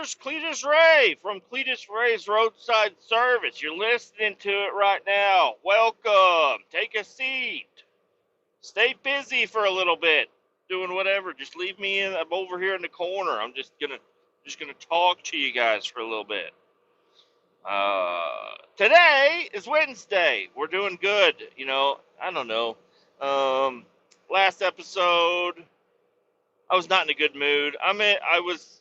drivers, Kletus Ray from Kletus Ray's Roadside Service. You're listening to it right now. Welcome. Take a seat. Stay busy for a little bit. Doing whatever. Just leave me in. I'm over here in the corner. I'm just gonna talk to you guys for a little bit. Today is Wednesday. We're doing good. I don't know. Last episode, I was not in a good mood. I was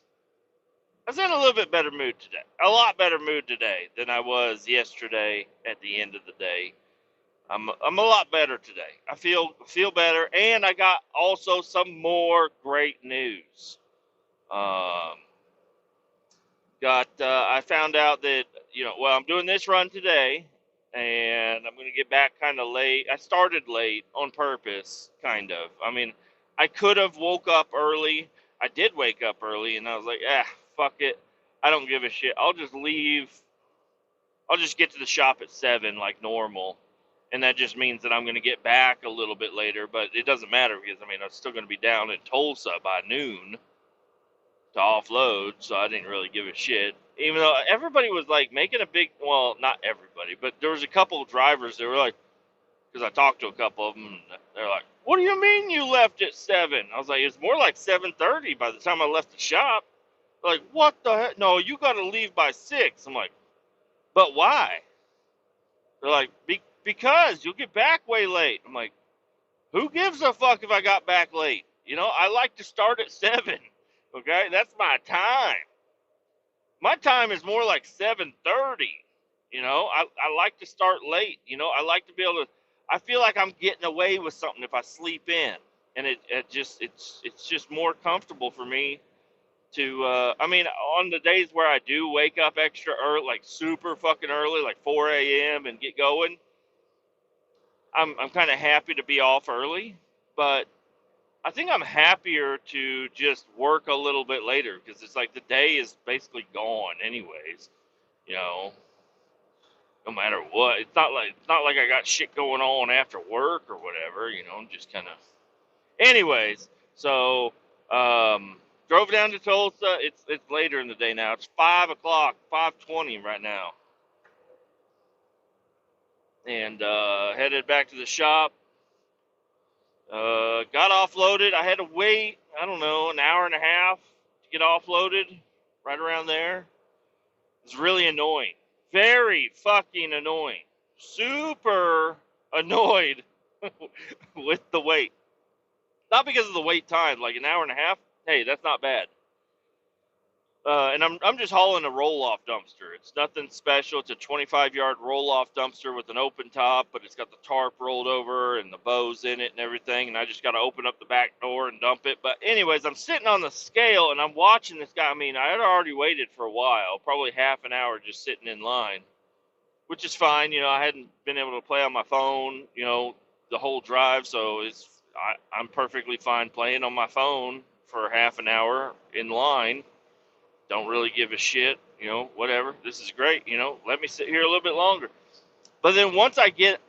in a little bit better mood today. A lot better mood today than I was yesterday at the end of the day. I'm a lot better today. I feel better, and I got also some more great news. I found out that, I'm doing this run today, and I'm going to get back kind of late. I started late on purpose, kind of. I mean, I could have woke up early. I did wake up early, and I was like, fuck it. I don't give a shit. I'll just leave. I'll just get to the shop at 7 like normal. And that just means that I'm going to get back a little bit later, but it doesn't matter because, I'm still going to be down in Tulsa by noon to offload, so I didn't really give a shit. Even though everybody was like making a big, well, not everybody, but there was a couple of drivers that were like, because I talked to a couple of them, they're like, "What do you mean you left at 7?" I was like, "It's more like 7:30 by the time I left the shop." They're like, "What the heck? No, you got to leave by 6." I'm like, "But why?" They're like, because you'll get back way late." I'm like, "Who gives a fuck if I got back late? I like to start at 7. Okay, that's my time. My time is more like 7:30. I like to start late. I like to be able to. I feel like I'm getting away with something if I sleep in, and it's just more comfortable for me to. On the days where I do wake up extra early, like super fucking early, like 4 a.m. and get going, I'm kind of happy to be off early, but I think I'm happier to just work a little bit later because it's like the day is basically gone anyways, you know, no matter what. It's not like I got shit going on after work or whatever, I'm just kind of anyways. So drove down to Tulsa. It's later in the day now. It's 5 o'clock, 5:20 right now. And headed back to the shop. Got offloaded. I had to wait, I don't know, an hour and a half to get offloaded, right around there. It's really annoying. Very fucking annoying. Super annoyed with the wait. Not because of the wait time, like an hour and a half. Hey, that's not bad. And I'm just hauling a roll-off dumpster. It's nothing special. It's a 25-yard roll-off dumpster with an open top, but it's got the tarp rolled over and the bows in it and everything. And I just got to open up the back door and dump it. But anyways, I'm sitting on the scale and I'm watching this guy. I had already waited for a while, probably half an hour just sitting in line, which is fine. I hadn't been able to play on my phone, the whole drive, so I'm perfectly fine playing on my phone for half an hour in line. Don't really give a shit, whatever. This is great, let me sit here a little bit longer. But then once I get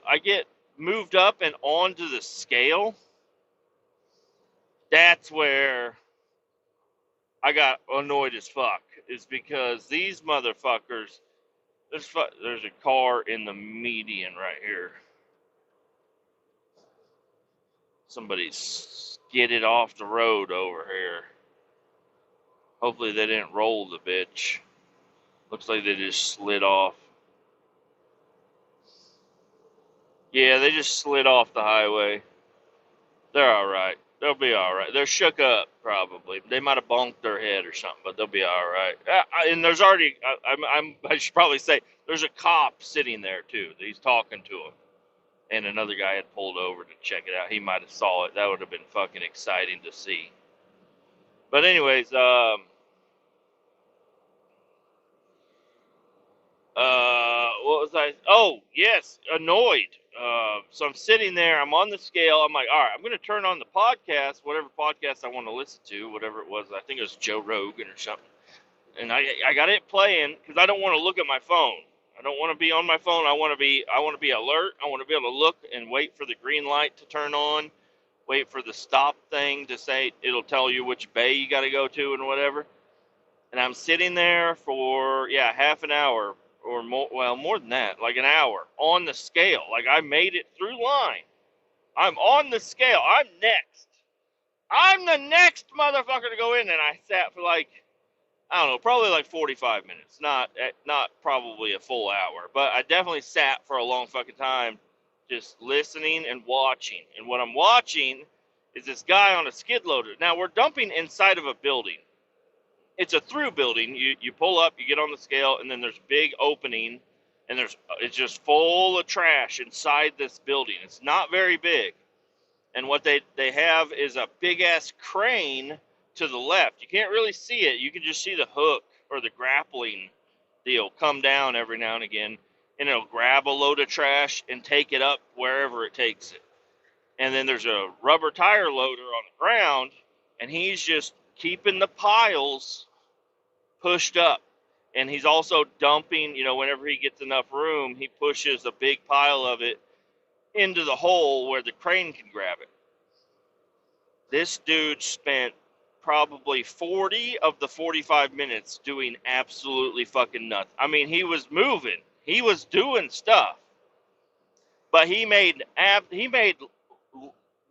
moved up and onto the scale, that's where I got annoyed as fuck. Is because these motherfuckers, there's a car in the median right here. Somebody skidded off the road over here. Hopefully they didn't roll the bitch. Looks like they just slid off. Yeah, they just slid off the highway. They're alright. They'll be alright. They're shook up, probably. They might have bonked their head or something, but they'll be alright. And there's already, I should probably say, there's a cop sitting there, too. He's talking to him. And another guy had pulled over to check it out. He might have saw it. That would have been fucking exciting to see. But anyways, what was I? Oh, yes, annoyed. So I'm sitting there. I'm on the scale. I'm like, all right, I'm going to turn on the podcast, whatever podcast I want to listen to, whatever it was. I think it was Joe Rogan or something. And I got it playing because I don't want to look at my phone. I don't want to be on my phone. I want to be alert. I want to be able to look and wait for the green light to turn on. Wait for the stop thing to say it'll tell you which bay you got to go to and whatever. And I'm sitting there for, yeah, half an hour or more, well, more than that, like an hour on the scale. Like I made it through line. I'm on the scale. I'm next. I'm the next motherfucker to go in. And I sat for like, I don't know, probably like 45 minutes. Not probably a full hour, but I definitely sat for a long fucking time just listening and watching. And what I'm watching is this guy on a skid loader. Now we're dumping inside of a building. It's a through building. You pull up, you get on the scale, and then there's a big opening, and it's just full of trash inside this building. It's not very big. And what they have is a big ass crane to the left. You can't really see it. You can just see the hook or the grappling deal come down every now and again, and it'll grab a load of trash and take it up wherever it takes it. And then there's a rubber tire loader on the ground, and he's just keeping the piles pushed up. And he's also dumping, whenever he gets enough room, he pushes a big pile of it into the hole where the crane can grab it. This dude spent probably 40 of the 45 minutes doing absolutely fucking nothing. I mean, he was moving. He was doing stuff. But he made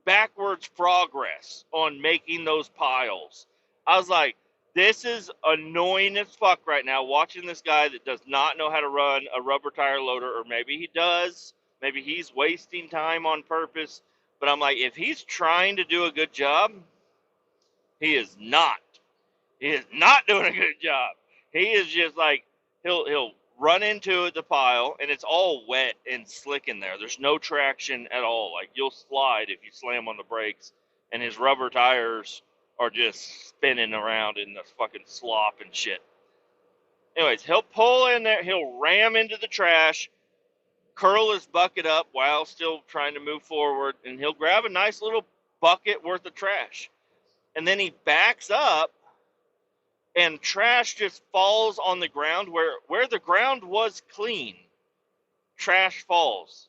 backwards progress on making those piles. I was like, this is annoying as fuck right now, watching this guy that does not know how to run a rubber tire loader, or maybe he does. Maybe he's wasting time on purpose. But I'm like, if he's trying to do a good job, he is not. He is not doing a good job. He is just like, he'll run into the pile, and it's all wet and slick in there. There's no traction at all. Like, you'll slide if you slam on the brakes, and his rubber tires are just spinning around in the fucking slop and shit. Anyways, he'll pull in there, he'll ram into the trash, curl his bucket up while still trying to move forward, and he'll grab a nice little bucket worth of trash. And then he backs up, and trash just falls on the ground where the ground was clean. Trash falls.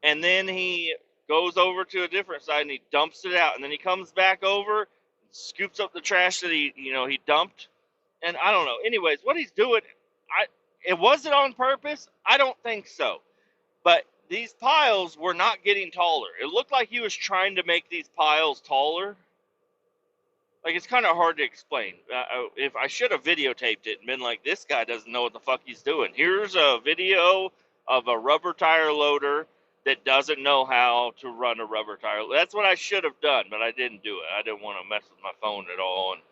And then he goes over to a different side and he dumps it out. And then he comes back over, scoops up the trash that he dumped. And I don't know. Anyways, what he's doing, it wasn't on purpose. I don't think so. But these piles were not getting taller. It looked like he was trying to make these piles taller. Like, it's kind of hard to explain. If I should have videotaped it and been like, this guy doesn't know what the fuck he's doing. Here's a video of a rubber tire loader that doesn't know how to run a rubber tire. That's what I should have done, but I didn't do it. I didn't want to mess with my phone at all. And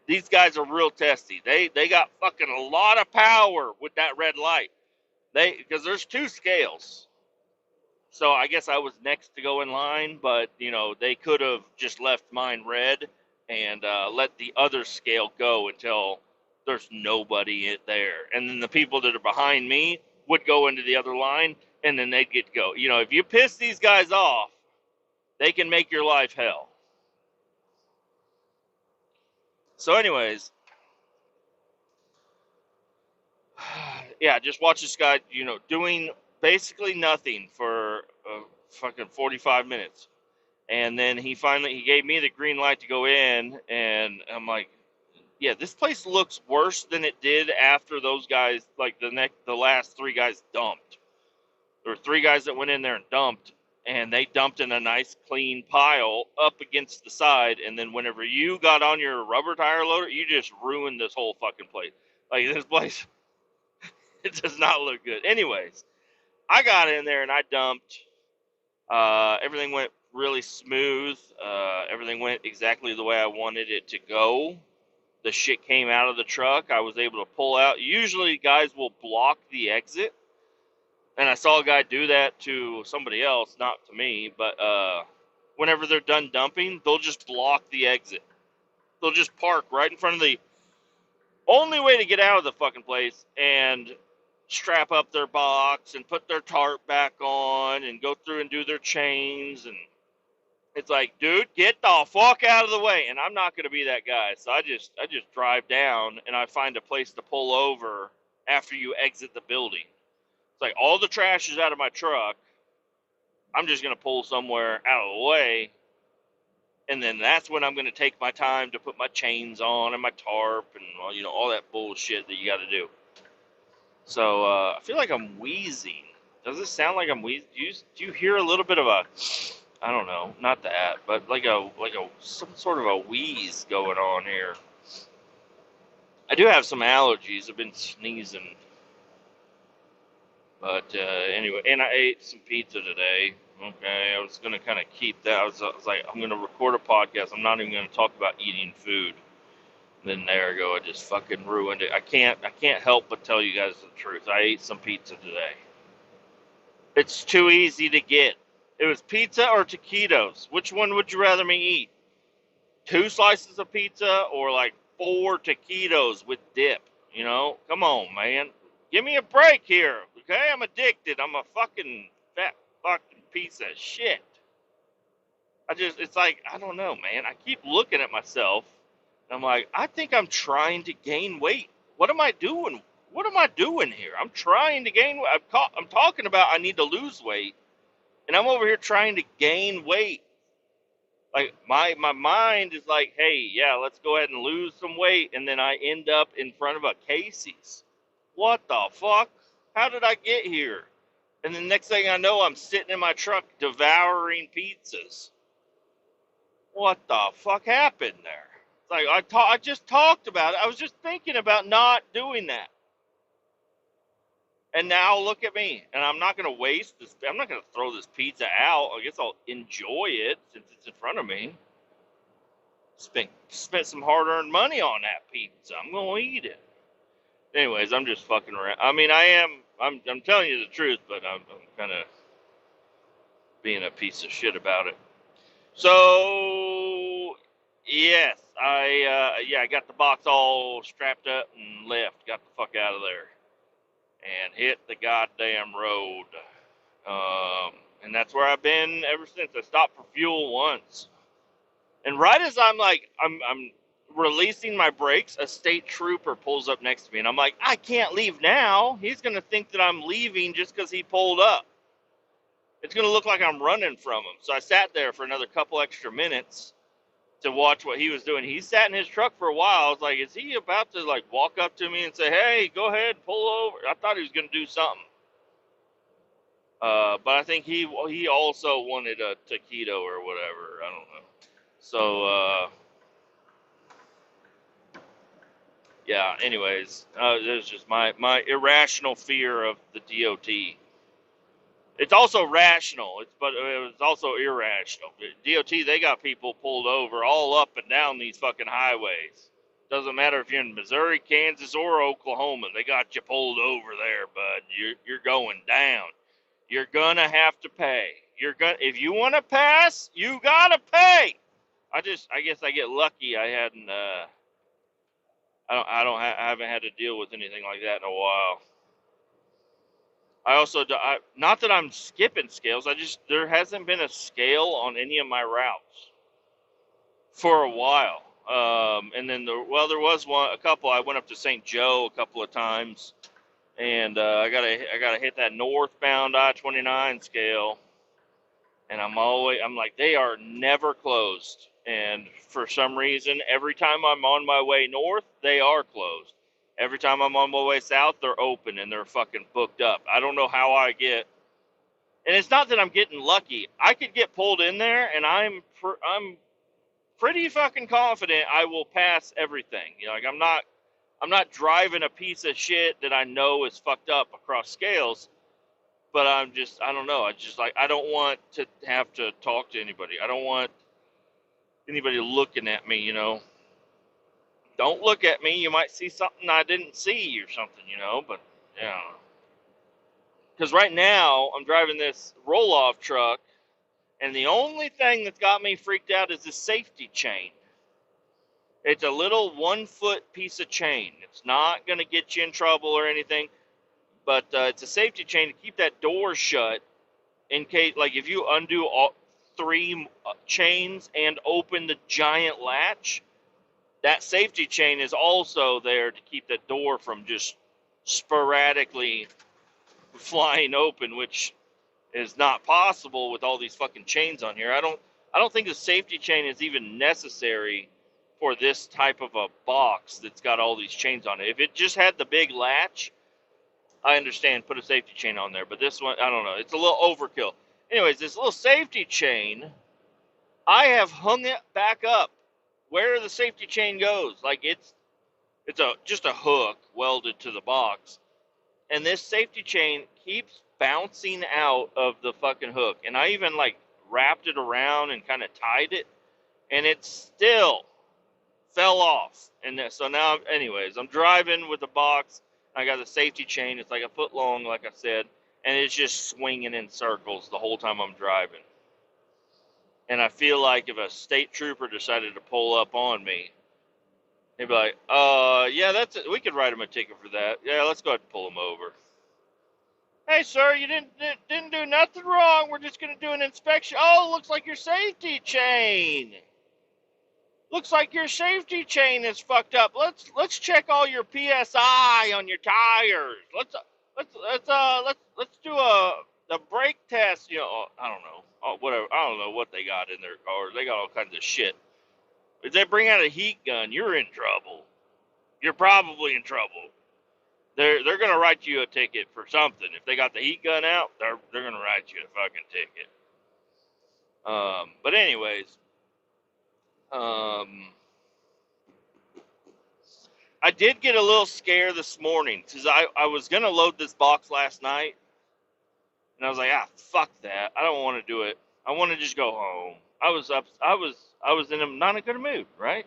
these guys are real testy. They got fucking a lot of power with that red light. Because there's two scales. So I guess I was next to go in line, but, they could have just left mine red and let the other scale go until there's nobody there. And then the people that are behind me would go into the other line, and then they'd get to go. If you piss these guys off, they can make your life hell. So anyways, yeah, just watch this guy, doing basically nothing for fucking 45 minutes. And then he gave me the green light to go in, and I'm like, yeah, this place looks worse than it did after those guys, like the last three guys dumped. There were three guys that went in there and dumped, and they dumped in a nice clean pile up against the side, and then whenever you got on your rubber tire loader, you just ruined this whole fucking place. Like, this place, it does not look good. Anyways, I got in there and I dumped. Everything went really smooth. Everything went exactly the way I wanted it to go. The shit came out of the truck. I was able to pull out. Usually guys will block the exit. And I saw a guy do that to somebody else, not to me. But whenever they're done dumping, they'll just block the exit. They'll just park right in front of the only way to get out of the fucking place and strap up their box and put their tarp back on and go through and do their chains. And it's like, dude, get the fuck out of the way. And I'm not going to be that guy. So I just drive down and I find a place to pull over after you exit the building. It's like, all the trash is out of my truck. I'm just going to pull somewhere out of the way And then that's when I'm going to take my time to put my chains on and my tarp and, well, all that bullshit that you got to do. So I feel like I'm wheezing. Does it sound like I'm wheezing? Do you hear a little bit of a, I don't know, not that, but like a some sort of a wheeze going on here. I do have some allergies. I've been sneezing. But anyway, and I ate some pizza today. Okay, I was gonna kind of keep that. I was like, I'm gonna record a podcast. I'm not even gonna talk about eating food. And then there I go. I just fucking ruined it. I can't help but tell you guys the truth. I ate some pizza today. It's too easy to get. It was pizza or taquitos. Which one would you rather me eat? 2 slices of pizza or like 4 taquitos with dip? Come on, man. Give me a break here, okay? I'm addicted. I'm a fucking fat fucking piece of shit. It's like, I don't know, man. I keep looking at myself, and I'm like, I think I'm trying to gain weight. What am I doing? What am I doing here? I'm trying to gain weight. I'm talking about I need to lose weight, and I'm over here trying to gain weight. Like, my mind is like, hey, yeah, let's go ahead and lose some weight, and then I end up in front of a Casey's. What the fuck? How did I get here? And the next thing I know, I'm sitting in my truck devouring pizzas. What the fuck happened there? It's like, I just talked about it. I was just thinking about not doing that. And now look at me. And I'm not going to waste this. I'm not going to throw this pizza out. I guess I'll enjoy it since it's in front of me. Spent some hard-earned money on that pizza. I'm going to eat it. Anyways, I'm just fucking around. I mean, I'm telling you the truth, but I'm kind of being a piece of shit about it. So, yes, I got the box all strapped up and left. Got the fuck out of there and hit the goddamn road. And that's where I've been ever since. I stopped for fuel once. And right as I'm releasing my brakes, a state trooper pulls up next to me, and I'm like, I can't leave now. He's going to think that I'm leaving just because he pulled up. It's going to look like I'm running from him. So I sat there for another couple extra minutes to watch what he was doing. He sat in his truck for a while. I was like, is he about to walk up to me and say, hey, go ahead, pull over? I thought he was going to do something. But I think he also wanted a taquito or whatever. I don't know. So, yeah, anyways, there's just my irrational fear of the DOT. It's also rational, but it was also irrational. DOT, they got people pulled over all up and down these fucking highways. Doesn't matter if you're in Missouri, Kansas, or Oklahoma. They got you pulled over there, bud. You're going down. You're gonna have to pay. If you want to pass, you gotta pay. I guess I get lucky. I haven't had to deal with anything like that in a while. I also, not that I'm skipping scales. There hasn't been a scale on any of my routes for a while. And then there was a couple. I went up to St. Joe a couple of times, and I gotta hit that northbound I-29 scale. And I'm like, they are never closed. And for some reason, every time I'm on my way north, they are closed. Every time I'm on my way south, they're open and they're fucking booked up. I don't know how I get. And it's not that I'm getting lucky. I could get pulled in there, and I'm pretty fucking confident I will pass everything. I'm not driving a piece of shit that I know is fucked up across scales. But I don't know. I don't want to have to talk to anybody. I don't want anybody looking at me, Don't look at me. You might see something I didn't see or something, But, yeah. Because right now, I'm driving this roll-off truck, and the only thing that's got me freaked out is the safety chain. It's a little 1-foot piece of chain. It's not going to get you in trouble or anything, but it's a safety chain to keep that door shut in case, if you undo all 3 chains and open the giant latch, that safety chain is also there to keep the door from just sporadically flying open, which is not possible with all these fucking chains on here. I don't think the safety chain is even necessary for this type of a box that's got all these chains on it. If it just had the big latch, I understand, put a safety chain on there. But this one, I don't know. It's a little overkill. Anyways, this little safety chain, I have hung it back up where the safety chain goes. Like it's just a hook welded to the box, and this safety chain keeps bouncing out of the fucking hook. And I even like wrapped it around and kind of tied it, and it still fell off. And so now, anyways, I'm driving with the box. I got the safety chain. It's like a foot long, like I said, and it's just swinging in circles the whole time I'm driving. And I feel like if a state trooper decided to pull up on me, he'd be like, yeah, that's it. We could write him a ticket for that. Yeah, let's go ahead and pull him over. Hey, sir, you didn't do nothing wrong. We're just going to do an inspection. Oh, looks like your safety chain. Looks like your safety chain is fucked up. Let's check all your PSI on your tires. Let's do a brake test. You know, I don't know. Oh, whatever. I don't know what they got in their cars. They got all kinds of shit. If they bring out a heat gun, you're in trouble. You're probably in trouble. They're gonna write you a ticket for something. If they got the heat gun out, they're gonna write you a fucking ticket. But anyways, I did get a little scared this morning because I was gonna load this box last night, and I was like, fuck that. I don't want to do it. I want to just go home. I was in not a good mood, right?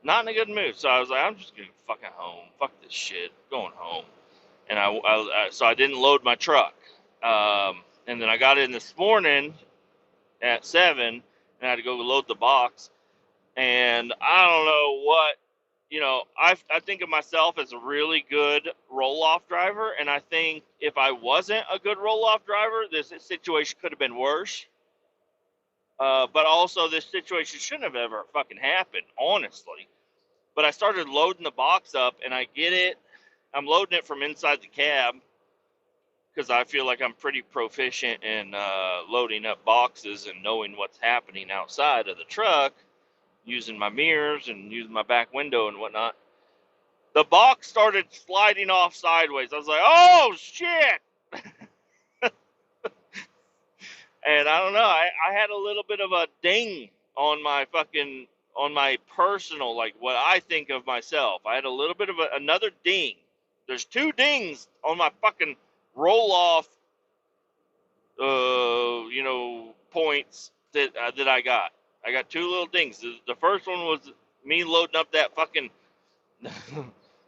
Not in a good mood. So I was like, I'm just going fucking home. Fuck this shit. Going home. And so I didn't load my truck. And then I got in this morning at 7, and I had to go load the box. And I don't know what, I think of myself as a really good roll-off driver. And I think if I wasn't a good roll-off driver, this situation could have been worse. But also, this situation shouldn't have ever fucking happened, honestly. But I started loading the box up, and I get it. I'm loading it from inside the cab because I feel like I'm pretty proficient in loading up boxes and knowing what's happening outside of the truck, using my mirrors and using my back window and whatnot. The box started sliding off sideways. I was like, oh, shit! And I don't know, I had a little bit of a ding on my personal, like what I think of myself. I had a little bit of another ding. There's 2 dings on my fucking roll-off, points that I got. I got 2 little dings. The first one was me loading up that fucking,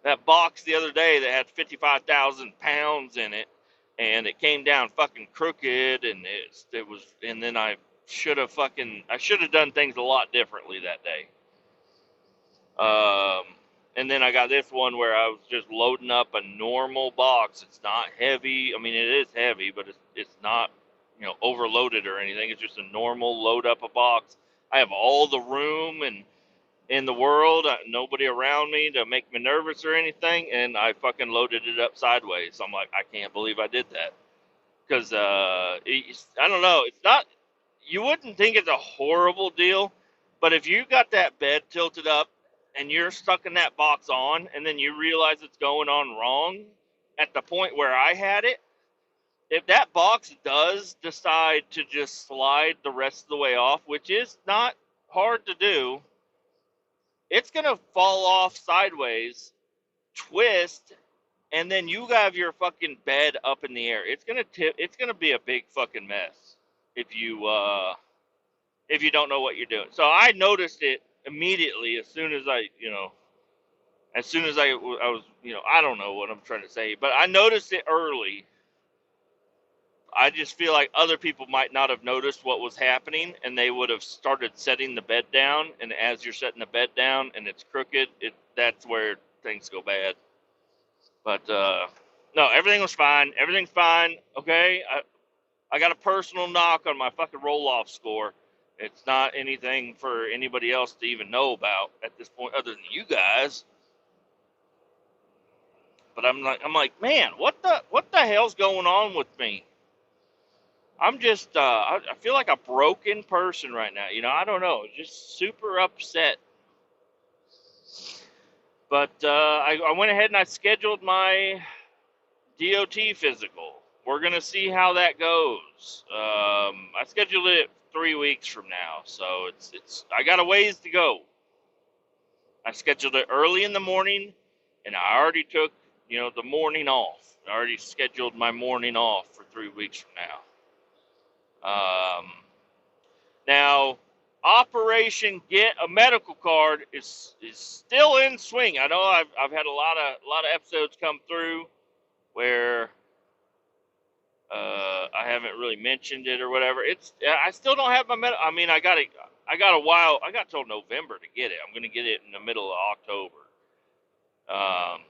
that box the other day that had 55,000 pounds in it. And it came down fucking crooked, and and then I should have done things a lot differently that day. And then I got this one where I was just loading up a normal box. It's not heavy. I mean, it is heavy, but it's not, overloaded or anything. It's just a normal load up a box. I have all the room and in the world, nobody around me to make me nervous or anything, and I fucking loaded it up sideways. So I'm like, I can't believe I did that. Because, I don't know, it's not, you wouldn't think it's a horrible deal, but if you got that bed tilted up and you're stuck in that box on, and then you realize it's going on wrong at the point where I had it, if that box does decide to just slide the rest of the way off, which is not hard to do, it's going to fall off sideways, twist, and then you have your fucking bed up in the air. It's going to tip. It's going to be a big fucking mess if you don't know what you're doing. So I noticed it immediately as soon as I was, I don't know what I'm trying to say, but I noticed it early. I just feel like other people might not have noticed what was happening, and they would have started setting the bed down. And as you're setting the bed down and it's crooked, that's where things go bad. But no, everything was fine. Everything's fine. Okay, I got a personal knock on my fucking roll-off score. It's not anything for anybody else to even know about at this point, other than you guys. But I'm like, man, what the hell's going on with me? I'm just, I feel like a broken person right now. You know, I don't know, just super upset. But I went ahead and I scheduled my DOT physical. We're gonna see how that goes. I scheduled it 3 weeks from now, so it's I got a ways to go. I scheduled it early in the morning, and I already took the morning off. I already scheduled my morning off for 3 weeks from now. Now, Operation Get a Medical Card is still in swing. I know I've had a lot of episodes come through where I haven't really mentioned it or whatever. I still don't have my I mean, I got it. I got a while. I got till November to get it. I'm going to get it in the middle of October. Um,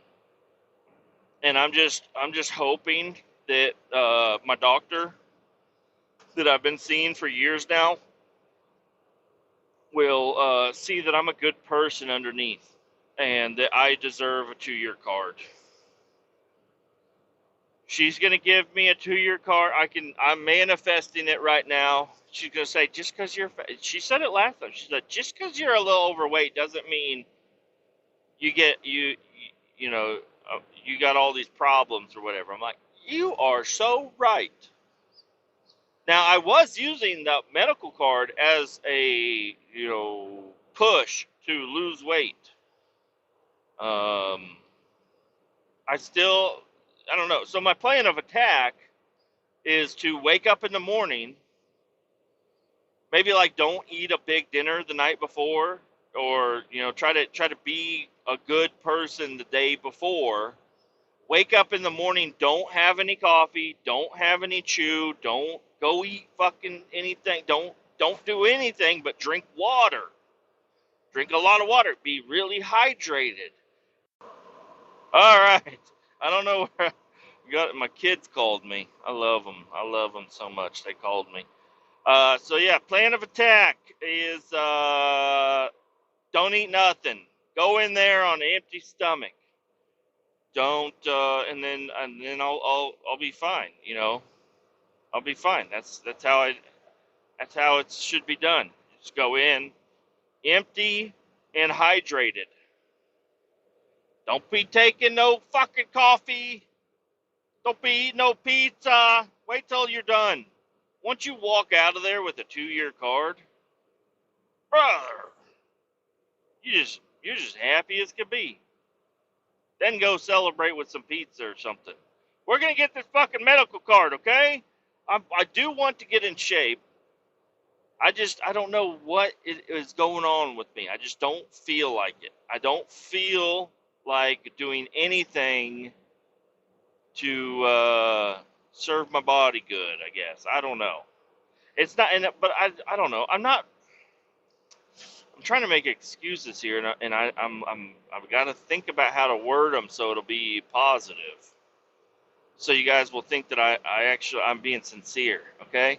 and I'm just hoping that my doctor that I've been seeing for years now will see that I'm a good person underneath, and that I deserve a 2-year card. She's gonna give me a 2-year card. I'm manifesting it right now. She's gonna say, just because she said it last time. She said, just because you're a little overweight doesn't mean you get you know you got all these problems or whatever. I'm like, you are so right. Now, I was using the medical card as a push to lose weight. Um, I don't know. So my plan of attack is to wake up in the morning, maybe like don't eat a big dinner the night before, or try to be a good person the day before. Wake up in the morning, don't have any coffee, don't have any chew, don't go eat fucking anything, don't do anything but drink water. Drink a lot of water, be really hydrated. All right. I don't know where my kids called me. I love them. I love them so much. They called me. So yeah, plan of attack is don't eat nothing. Go in there on an empty stomach. Don't and then I'll be fine. I'll be fine. That's how it should be done. Just go in empty and hydrated. Don't be taking no fucking coffee. Don't be eating no pizza. Wait till you're done. Once you walk out of there with a 2-year card, brother, you're just happy as can be. Then go celebrate with some pizza or something. We're gonna get this fucking medical card, okay? I do want to get in shape. I don't know what is going on with me. I just don't feel like it. I don't feel like doing anything to serve my body good, I guess. I don't know. It's not, but I don't know. I'm trying to make excuses here, and I've got to think about how to word them so it'll be positive. So you guys will think that I'm being sincere, okay?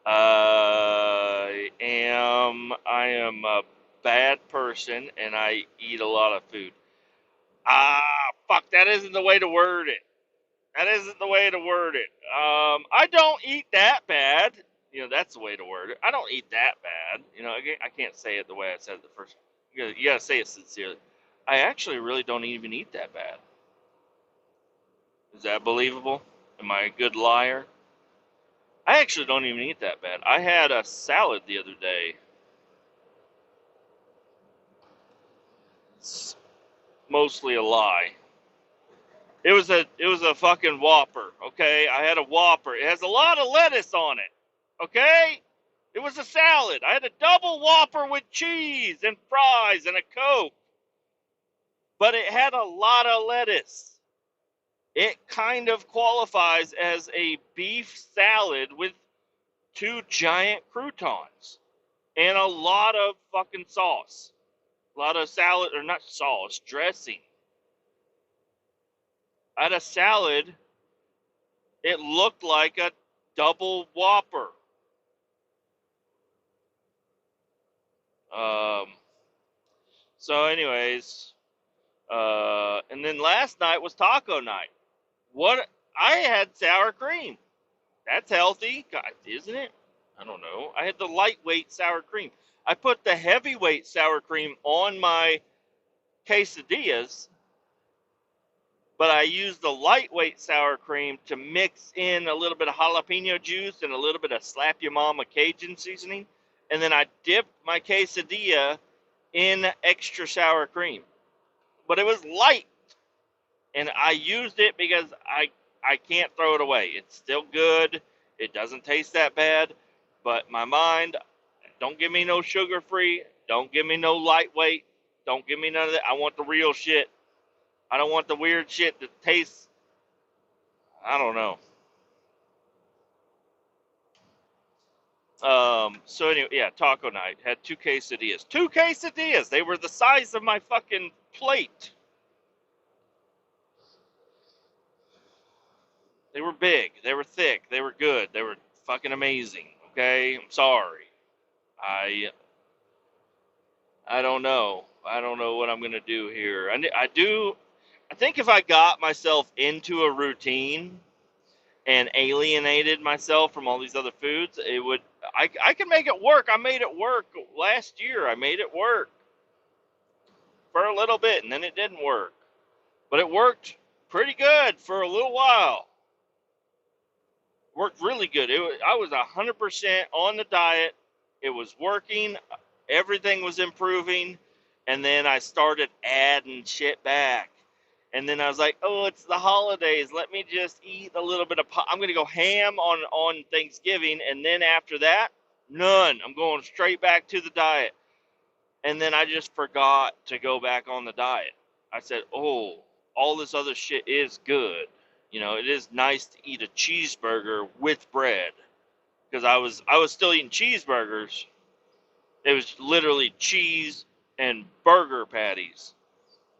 I am a bad person, and I eat a lot of food. Fuck, that isn't the way to word it. That isn't the way to word it. I don't eat that bad. That's the way to word it. I don't eat that bad. I can't say it the way I said it the first. You gotta say it sincerely. I actually really don't even eat that bad. Is that believable? Am I a good liar? I actually don't even eat that bad. I had a salad the other day. It's mostly a lie. It was a fucking Whopper, okay? I had a Whopper. It has a lot of lettuce on it, okay? It was a salad. I had a double Whopper with cheese and fries and a Coke. But it had a lot of lettuce. It kind of qualifies as a beef salad with 2 giant croutons and a lot of fucking sauce. A lot of salad, or not sauce, dressing. I had a salad. It looked like a double Whopper. Um, so, anyways, and then last night was taco night. What I had sour cream. That's healthy, God, isn't it? I don't know. I had the lightweight sour cream. I put the heavyweight sour cream on my quesadillas, but I used the lightweight sour cream to mix in a little bit of jalapeno juice and a little bit of Slap Your Mama Cajun seasoning, and then I dipped my quesadilla in extra sour cream. But it was light, and I used it because I can't throw it away. It's still good. It doesn't taste that bad, but my mind, don't give me no sugar free. Don't give me no lightweight. Don't give me none of that. I want the real shit. I don't want the weird shit that tastes, I don't know. So anyway, yeah, taco night. Had two quesadillas. Two quesadillas. They were the size of my fucking plate. They were big. They were thick. They were good. They were fucking amazing. Okay? I'm sorry. I I don't know. I don't know what I'm going to do here. I think if I got myself into a routine and alienated myself from all these other foods, it would I can make it work. I made it work last year. I made it work for a little bit and then it didn't work. But it worked pretty good for a little while. Worked really good. I was 100% on the diet. It was working. Everything was improving. And then I started adding shit back. And then I was like, oh, it's the holidays. Let me just eat a little bit of I'm going to go ham on Thanksgiving. And then after that, none. I'm going straight back to the diet. And then I just forgot to go back on the diet. I said, oh, all this other shit is good. You know, it is nice to eat a cheeseburger with bread because I was still eating cheeseburgers. It was literally cheese and burger patties,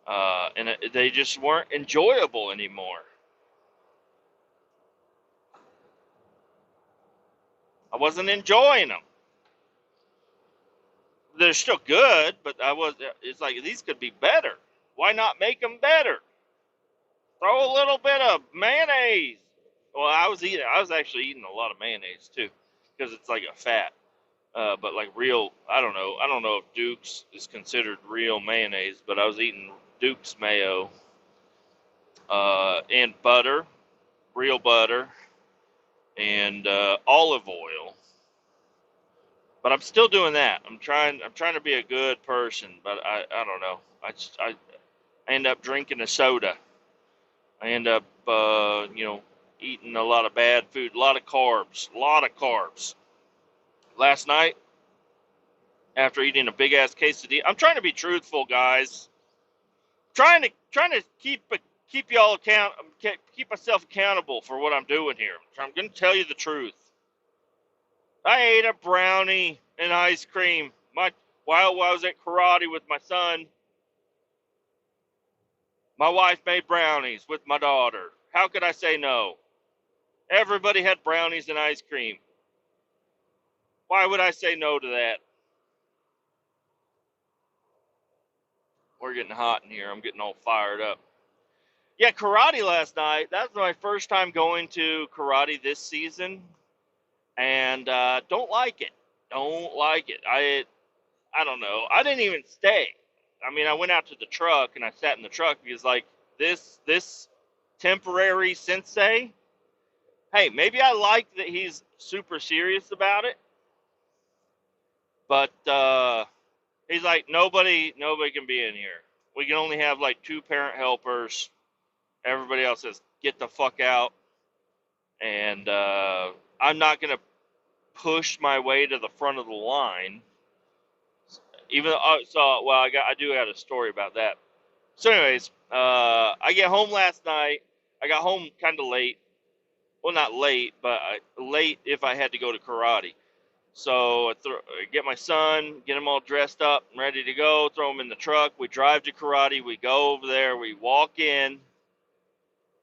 and they just weren't enjoyable anymore. I wasn't enjoying them. They're still good, but I was. It's like these could be better. Why not make them better? Throw a little bit of mayonnaise. Well, I was actually eating a lot of mayonnaise too, because it's like a fat. But like real, I don't know if Duke's is considered real mayonnaise, but I was eating Duke's mayo, and butter, real butter, and olive oil. But I'm still doing that. I'm trying to be a good person, but I don't know. I end up drinking a soda. I end up, eating a lot of bad food, a lot of carbs. Last night, after eating a big ass quesadilla, I'm trying to be truthful, guys. Trying to keep y'all keep myself accountable for what I'm doing here. I'm going to tell you the truth. I ate a brownie and ice cream. While I was at karate with my son, my wife made brownies with my daughter. How could I say no? Everybody had brownies and ice cream. Why would I say no to that? We're getting hot in here. I'm getting all fired up. Yeah, karate last night. That was my first time going to karate this season, and don't like it. Don't like it. I don't know. I didn't even stay. I mean, I went out to the truck and I sat in the truck because like this temporary sensei. Hey, maybe I like that he's super serious about it, but he's like nobody can be in here. We can only have like two parent helpers. Everybody else says get the fuck out, and I'm not gonna push my way to the front of the line. Even though, well, I do got a story about that. So, anyways, I get home last night. I got home kind of late. Well, not late, but late if I had to go to karate. So I get my son, get him all dressed up, and ready to go. Throw him in the truck. We drive to karate. We go over there. We walk in,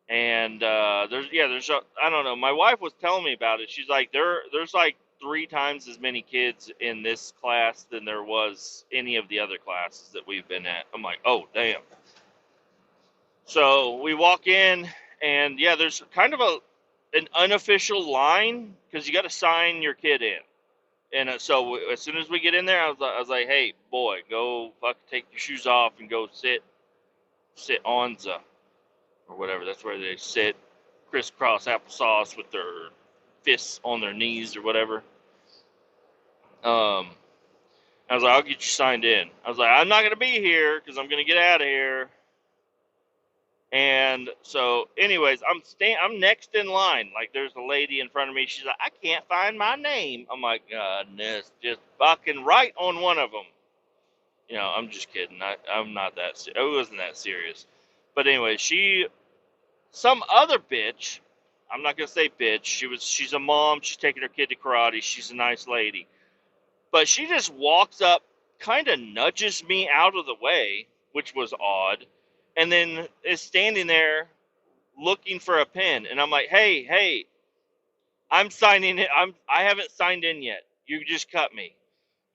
and I don't know. My wife was telling me about it. She's like, there's like 3 times as many kids in this class than there was any of the other classes that we've been at. I'm like, oh damn. So we walk in, and yeah, there's kind of a an unofficial line because you got to sign your kid in. And so as soon as we get in there, I was like, hey, boy, go fuck, take your shoes off and go sit on the, or whatever. That's where they sit, crisscross applesauce with their fists on their knees or whatever. I was like, I'll get you signed in. I was like, I'm not going to be here because I'm going to get out of here. And so, anyways, I'm next in line. Like, there's a lady in front of me. She's like, I can't find my name. I'm like, goodness, just fucking right on one of them. You know, I'm just kidding. I'm not that. It wasn't that serious. But anyway, some other bitch. I'm not gonna say bitch. She's a mom. She's taking her kid to karate. She's a nice lady. But she just walks up, kind of nudges me out of the way, which was odd, and then is standing there looking for a pen. And I'm like, hey, I'm signing it. I haven't signed in yet. You just cut me.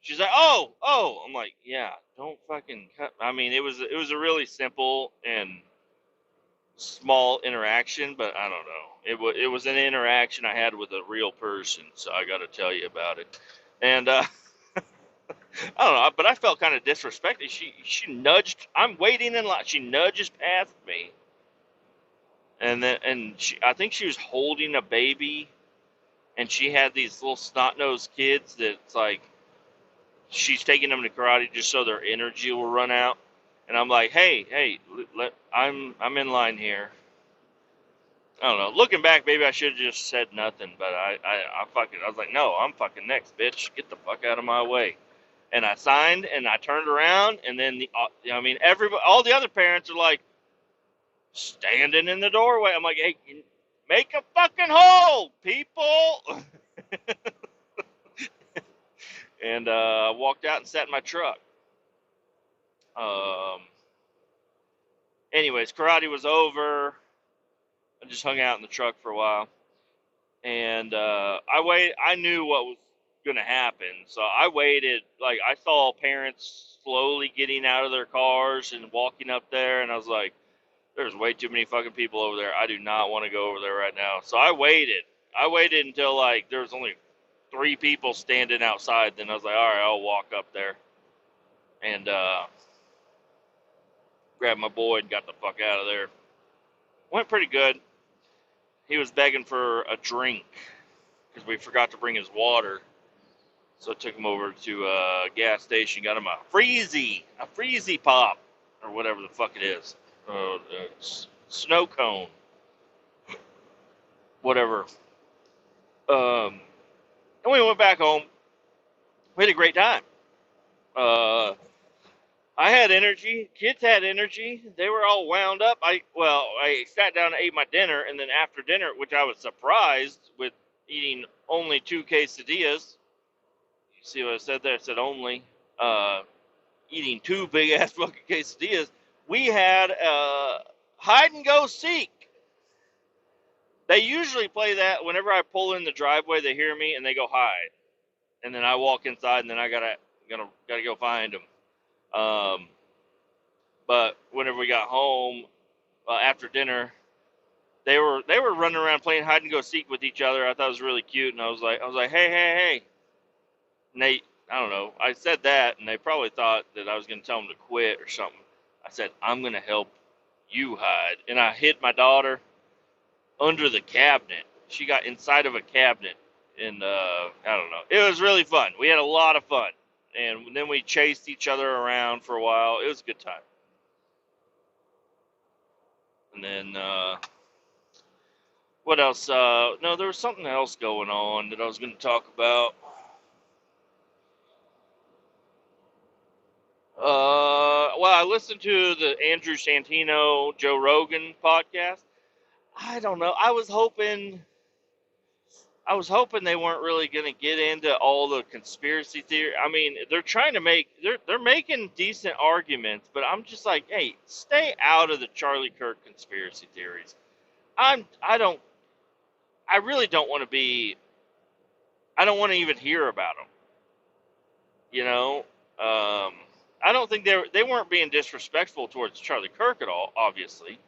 She's like, oh. I'm like, yeah, don't fucking cut. I mean, it was a really simple and small interaction, but I don't know. It was an interaction I had with a real person, so I got to tell you about it. And I don't know, but I felt kind of disrespected. She nudged. I'm waiting in line. She nudges past me, and I think she was holding a baby, and she had these little snot nosed kids that's like she's taking them to karate just so their energy will run out. And I'm like, hey, I'm in line here. I don't know. Looking back, maybe I should have just said nothing, but I was like, no, I'm fucking next, bitch. Get the fuck out of my way. And I signed, and I turned around, and then all the other parents are like standing in the doorway. I'm like, hey, make a fucking hole, people. And I walked out and sat in my truck. Anyways, karate was over. I just hung out in the truck for a while, and I knew what was going to happen, so I waited. Like, I saw parents slowly getting out of their cars and walking up there, and I was like, there's way too many fucking people over there. I do not want to go over there right now. So I waited until like there was only 3 people standing outside. Then I was like, all right, I'll walk up there and grabbed my boy and got the fuck out of there. Went pretty good. He was begging for a drink because we forgot to bring his water. So I took him over to a gas station, got him a freezy pop, or whatever the fuck it is. Snow cone. Whatever. And we went back home. We had a great time. I had energy. Kids had energy. They were all wound up. I sat down and ate my dinner, and then after dinner, which I was surprised with eating only 2 quesadillas. You see what I said there? I said only. Eating 2 big ass fucking quesadillas. We had hide and go seek. They usually play that whenever I pull in the driveway. They hear me and they go hide, and then I walk inside, and then I gotta go find them. But whenever we got home after dinner, they were running around playing hide and go seek with each other. I thought it was really cute, and I was like, hey, and they, I don't know, I said that, and they probably thought that I was gonna tell them to quit or something. I said, I'm gonna help you hide, and I hid my daughter under the cabinet. She got inside of a cabinet, and I don't know. It was really fun. We had a lot of fun, and then we chased each other around for a while. It was a good time. And then what else? No, there was something else going on that I was going to talk about. Well, I listened to the Andrew Santino, Joe Rogan podcast. I don't know. I was hoping they weren't really going to get into all the conspiracy theory. I mean, they're making decent arguments, but I'm just like, hey, stay out of the Charlie Kirk conspiracy theories. I really don't want to be. I don't want to even hear about them. You know, I don't think they weren't being disrespectful towards Charlie Kirk at all, obviously.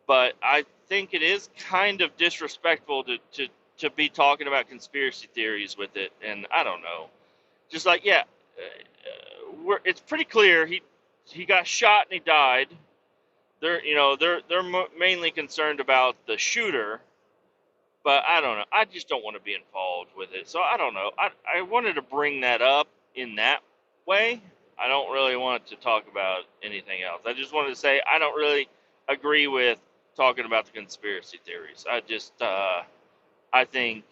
but I think it is kind of disrespectful to be talking about conspiracy theories with it, and I don't know. Just like, yeah, it's pretty clear he got shot and he died. They're mainly concerned about the shooter, but I don't know. I just don't want to be involved with it. So I don't know. I wanted to bring that up in that way. I don't really want to talk about anything else. I just wanted to say I don't really agree with talking about the conspiracy theories. I think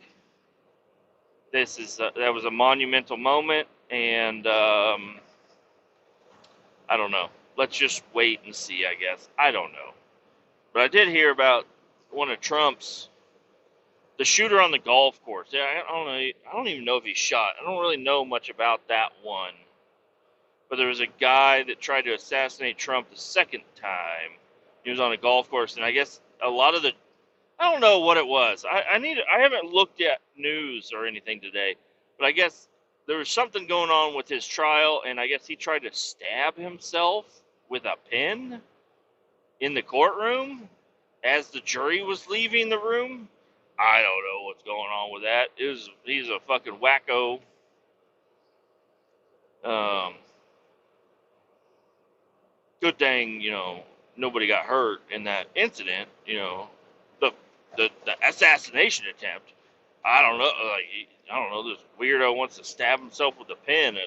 that was a monumental moment, and I don't know. Let's just wait and see, I guess. I don't know. But I did hear about one of Trump's, the shooter on the golf course. Yeah, I don't know. I don't even know if he shot. I don't really know much about that one. But there was a guy that tried to assassinate Trump the second time. He was on a golf course, and I guess a lot of the, I don't know what it was. I haven't looked at news or anything today, but I guess there was something going on with his trial, and I guess he tried to stab himself with a pen in the courtroom as the jury was leaving the room. I don't know what's going on with that. He's a fucking wacko. Um, Good thing, nobody got hurt in that incident. The the assassination attempt. I don't know. I don't know. This weirdo wants to stab himself with a pen.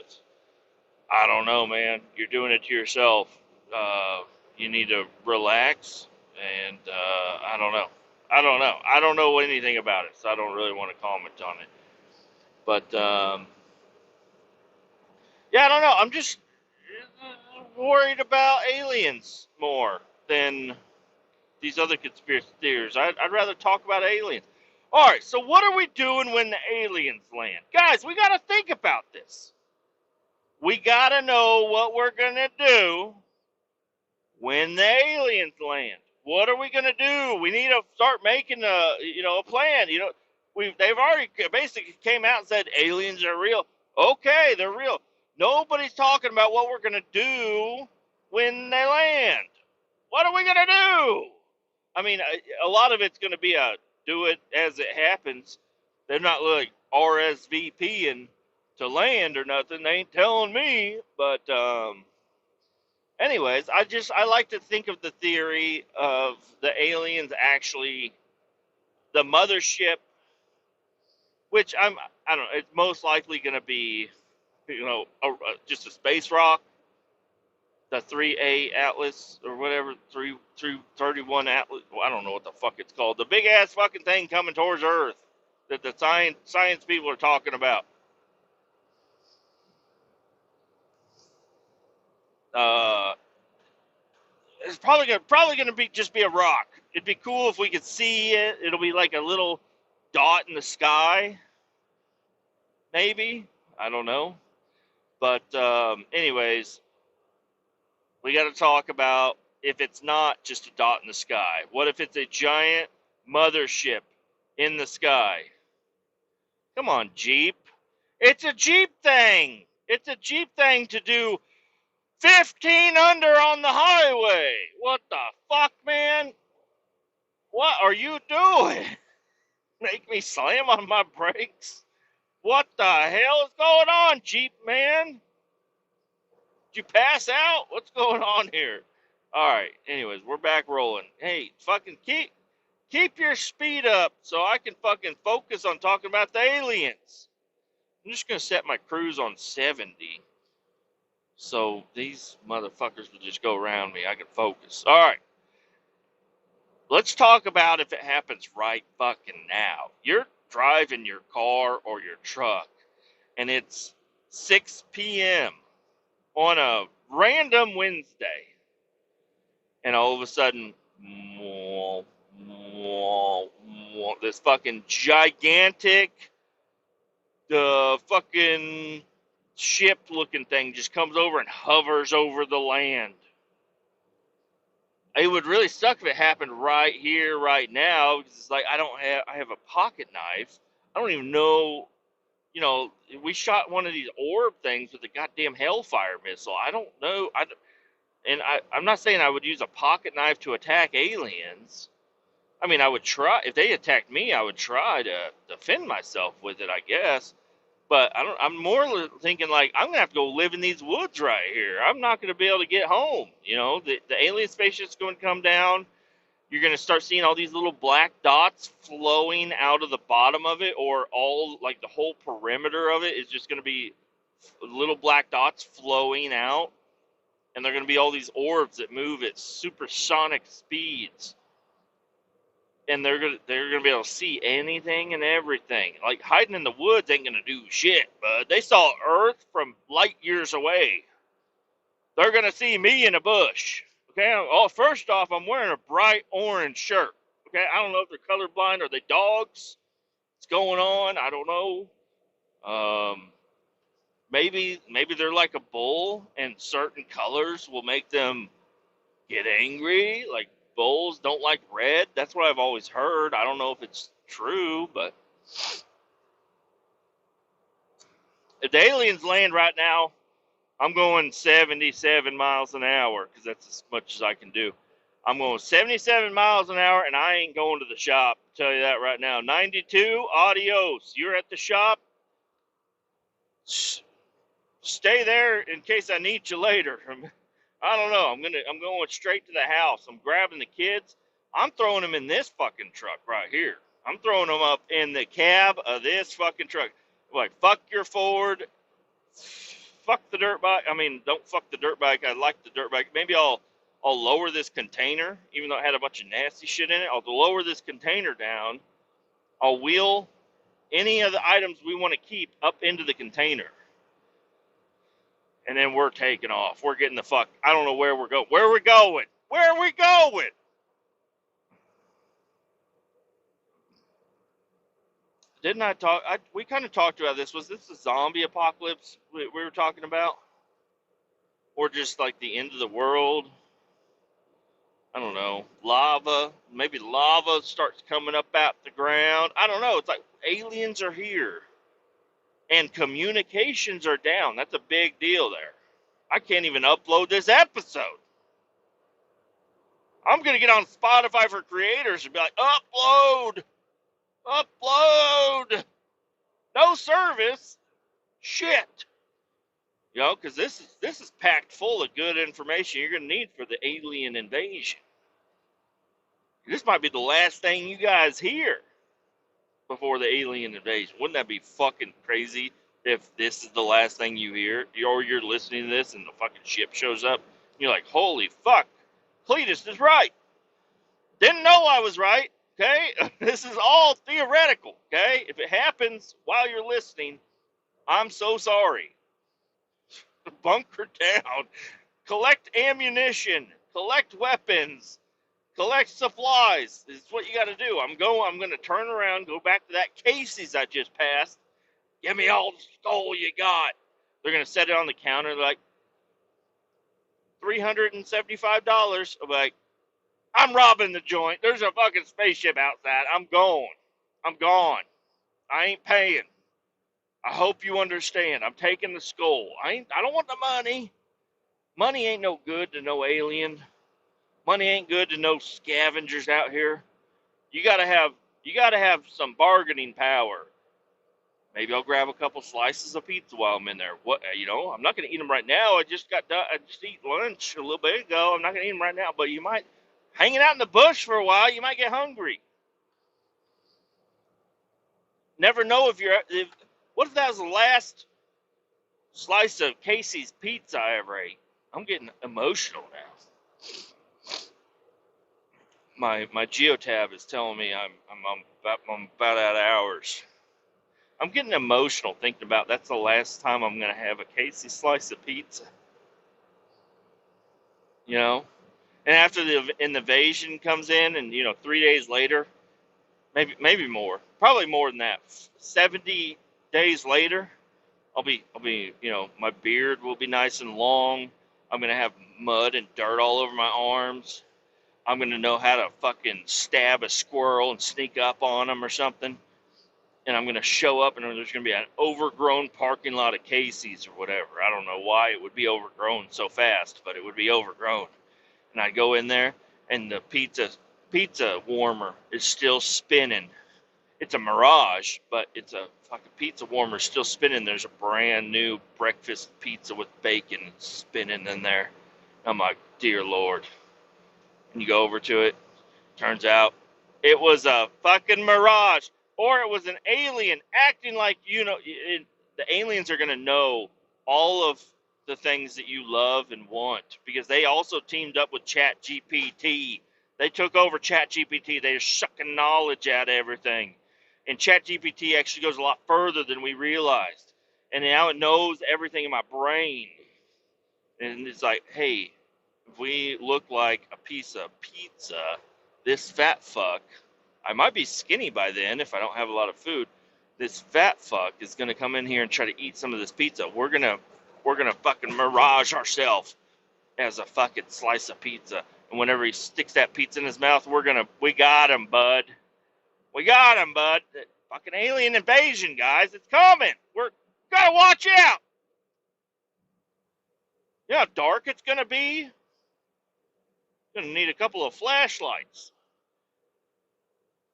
I don't know, man. You're doing it to yourself. You need to relax. And I don't know. I don't know anything about it, so I don't really want to comment on it. But yeah, I don't know. I'm just worried about aliens more than these other conspiracy theories. I'd rather talk about aliens. All right, so what are we doing when the aliens land? Guys, we got to think about this. We got to know what we're going to do when the aliens land. What are we going to do? We need to start making a plan. They've already basically came out and said aliens are real. Okay, they're real. Nobody's talking about what we're going to do when they land. What are we going to do? I mean, a lot of it's going to be a do it as it happens. They're not like RSVPing to land or nothing. They ain't telling me. But anyways, I like to think of the theory of the aliens actually the mothership, which I don't know. It's most likely going to be just a space rock, the 3A Atlas or whatever, 331 Atlas. Well, I don't know what the fuck it's called. The big ass fucking thing coming towards Earth that the science people are talking about. It's probably gonna be just be a rock. It'd be cool if we could see it. It'll be like a little dot in the sky, maybe. I don't know. But anyways, we got to talk about if it's not just a dot in the sky. What if it's a giant mothership in the sky? Come on, Jeep. It's a Jeep thing. It's a Jeep thing to do 15 under on the highway. What the fuck, man? What are you doing? Make me slam on my brakes? What the hell is going on, Jeep man? Did you pass out? What's going on here? All right. Anyways, we're back rolling. Hey, fucking keep your speed up so I can fucking focus on talking about the aliens. I'm just gonna set my cruise on 70, so these motherfuckers will just go around me. I can focus. All right. Let's talk about if it happens right fucking now. You're driving your car or your truck, and it's 6 p.m. on a random Wednesday, and all of a sudden, this fucking gigantic, fucking ship-looking thing just comes over and hovers over the land. It would really suck if it happened right here, right now, because it's like I have a pocket knife. I don't even know, we shot one of these orb things with a goddamn Hellfire missile. I don't know. And I'm not saying I would use a pocket knife to attack aliens. I mean, I would try. If they attacked me, I would try to defend myself with it, I guess. But I'm more thinking like I'm gonna have to go live in these woods right here. I'm not gonna be able to get home. You know, the alien spaceship's going to come down. You're gonna start seeing all these little black dots flowing out of the bottom of it, or all like the whole perimeter of it is just gonna be little black dots flowing out, and they're gonna be all these orbs that move at supersonic speeds, and they're gonna be able to see anything and everything. Like hiding in the woods ain't gonna do shit, bud. They saw Earth from light years away. They're gonna see me in a bush. Okay. Oh, first off, I'm wearing a bright orange shirt. Okay. I don't know if they're colorblind or they dogs. What's going on? I don't know. Maybe they're like a bull, and certain colors will make them get angry. Like bulls don't like red. That's what I've always heard. I don't know if it's true, but if the aliens land right now, I'm going 77 miles an hour because that's as much as I can do. I'm going 77 miles an hour, and I ain't going to the shop. I'll tell you that right now. 92, adios. You're at the shop. Stay there in case I need you later. I don't know. I'm going straight to the house. I'm grabbing the kids. I'm throwing them in this fucking truck right here. I'm throwing them up in the cab of this fucking truck. Like, fuck your Ford. Fuck the dirt bike. I mean, don't fuck the dirt bike. I like the dirt bike. Maybe I'll lower this container, even though it had a bunch of nasty shit in it. I'll lower this container down. I'll wheel any of the items we want to keep up into the container. And then we're taking off. We're getting the fuck. I don't know where we're going. Where are we going? Where are we going? Didn't I talk? We kind of talked about this. Was this the zombie apocalypse we were talking about? Or just like the end of the world? I don't know. Lava. Maybe lava starts coming up out the ground. I don't know. It's like aliens are here. And communications are down. That's a big deal there. I can't even upload this episode. I'm going to get on Spotify for creators and be like, upload, no service, shit. You know, because this is packed full of good information you're going to need for the alien invasion. This might be the last thing you guys hear before the alien invasion. Wouldn't that be fucking crazy if this is the last thing you hear, or you're listening to this and the fucking ship shows up? And you're like, holy fuck, Kletus is right. Didn't know I was right, okay? This is all theoretical, okay? If it happens while you're listening, I'm so sorry. Bunker down. Collect ammunition. Collect weapons. Collect supplies. This is what you got to do. I'm going to turn around, go back to that Casey's I just passed. Give me all the skull you got. They're going to set it on the counter like $375. I'm like, I'm robbing the joint. There's a fucking spaceship outside. I'm going. I'm gone. I ain't paying. I hope you understand. I'm taking the skull. I don't want the money. Money ain't no good to no alien. Money ain't good to no scavengers out here. You gotta have some bargaining power. Maybe I'll grab a couple slices of pizza while I'm in there. What, I'm not gonna eat them right now. I just ate lunch a little bit ago. I'm not gonna eat them right now. But you might, hanging out in the bush for a while, you might get hungry. Never know what if that was the last slice of Casey's pizza I ever ate? I'm getting emotional now. My geotab is telling me I'm about out of hours. I'm getting emotional thinking about that's the last time I'm gonna have a Casey slice of pizza. You know, and after the invasion comes in, and 3 days later, maybe more, probably more than that, 70 days later, I'll be my beard will be nice and long. I'm gonna have mud and dirt all over my arms. I'm gonna know how to fucking stab a squirrel and sneak up on them or something. and I'm going to show up, and there's going to be an overgrown parking lot at Casey's or whatever. I don't know why it would be overgrown so fast, but it would be overgrown. And I'd go in there, and the pizza warmer is still spinning. It's a Mirage, but it's a fucking pizza warmer still spinning. There's a brand new breakfast pizza with bacon spinning in there. I'm like, dear Lord. And you go over to it. Turns out it was a fucking mirage, or it was an alien acting like, the aliens are going to know all of the things that you love and want, because they also teamed up with Chat GPT. They took over Chat GPT. They're sucking knowledge out of everything. And Chat GPT actually goes a lot further than we realized. And now it knows everything in my brain. And it's like, hey, if we look like a piece of pizza, this fat fuck, I might be skinny by then if I don't have a lot of food. This fat fuck is gonna come in here and try to eat some of this pizza. We're gonna fucking mirage ourselves as a fucking slice of pizza. And whenever he sticks that pizza in his mouth, we got him, bud. We got him, bud. Fucking alien invasion, guys. It's coming. We're gotta watch out. You know how dark it's gonna be? Gonna need a couple of flashlights.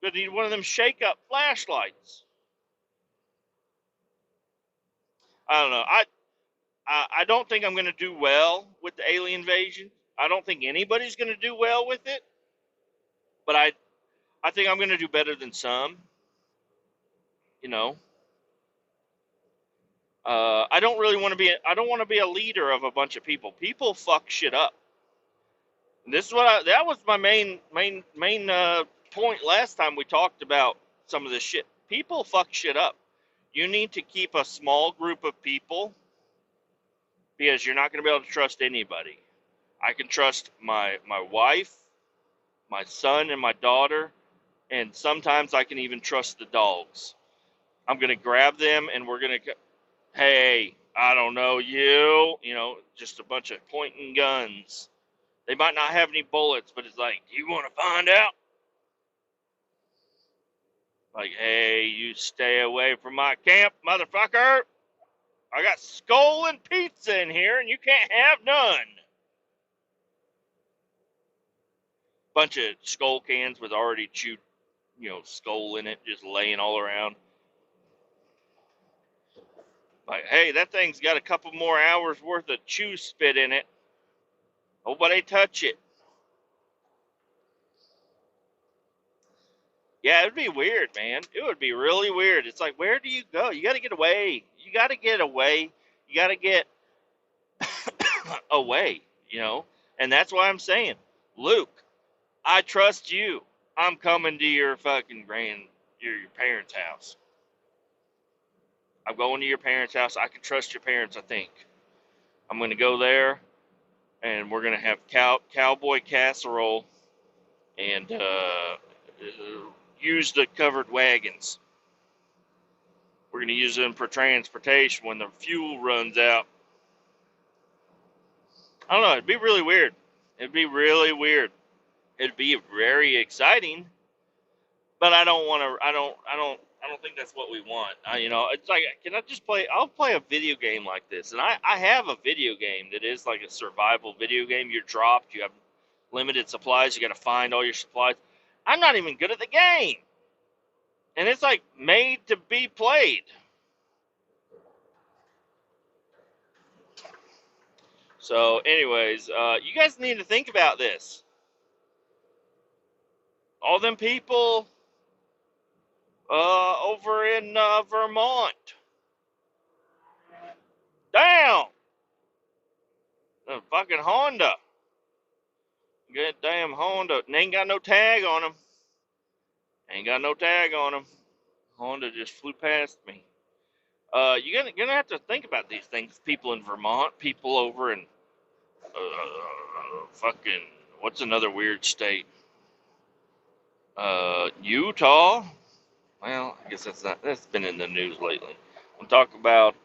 Gonna need one of them shake-up flashlights. I don't know. I don't think I'm gonna do well with the alien invasion. I don't think anybody's gonna do well with it. But I think I'm gonna do better than some. You know. I don't really want to be. I don't want to be a leader of a bunch of people. People fuck shit up. And this is what that was my main point last time we talked about some of this shit. People fuck shit up. You need to keep a small group of people, because you're not going to be able to trust anybody. I can trust my wife, my son, and my daughter, and sometimes I can even trust the dogs. I'm going to grab them, and we're going to, hey, I don't know you, just a bunch of pointing guns. They might not have any bullets, but it's like, do you want to find out? Like, hey, you stay away from my camp, motherfucker. I got skull and pizza in here, and you can't have none. Bunch of skull cans with already chewed, skull in it, just laying all around. Like, hey, that thing's got a couple more hours worth of chew spit in it. Nobody touch it. Yeah, it'd be weird, man. It would be really weird. It's like, where do you go? You got to get away. You got to get away. You got to get away, And that's why I'm saying, Luke, I trust you. I'm coming to your fucking your parents' house. I'm going to your parents' house. I can trust your parents, I think. I'm going to go there, and we're going to have cowboy casserole and use the covered wagons. We're going to use them for transportation when the fuel runs out. I don't know. It'd be really weird. It'd be really weird. It'd be very exciting, but I don't want to. I don't think that's what we want. It's like, can I just play? I'll play a video game like this, and I have a video game that is like a survival video game. You're dropped. You have limited supplies. You got to find all your supplies. I'm not even good at the game, and it's like made to be played. So, anyways, you guys need to think about this. All them people over in Vermont. Damn! The fucking Honda. Good damn Honda. And ain't got no tag on them. Ain't got no tag on them. Honda just flew past me. You're gonna have to think about these things. People in Vermont, people over in fucking, what's another weird state? Utah. Well, I guess that's been in the news lately. I'm talking about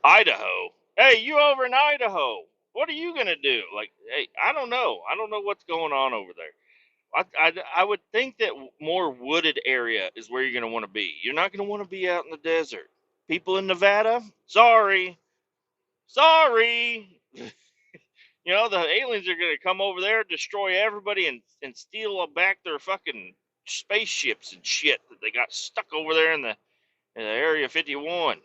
Idaho. Hey, you over in Idaho? What are you gonna do? Like, hey, I don't know. I don't know what's going on over there. I would think that more wooded area is where you're going to want to be. You're not going to want to be out in the desert. People in Nevada, sorry, sorry. The aliens are going to come over there, destroy everybody, and steal back their fucking spaceships and shit that they got stuck over there in the Area 51.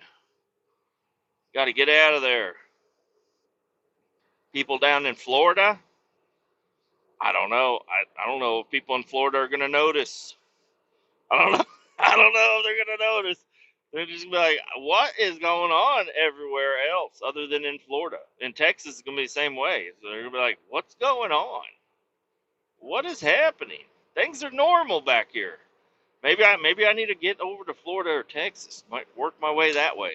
Got to get out of there. People down in Florida, I don't know. I don't know if people in Florida are going to notice. I don't know. I don't know if they're going to notice. They're just going to be like, what is going on everywhere else other than in Florida? In Texas, it's going to be the same way. So they're going to be like, what's going on? What is happening? Things are normal back here. Maybe I need to get over to Florida or Texas. Might work my way that way.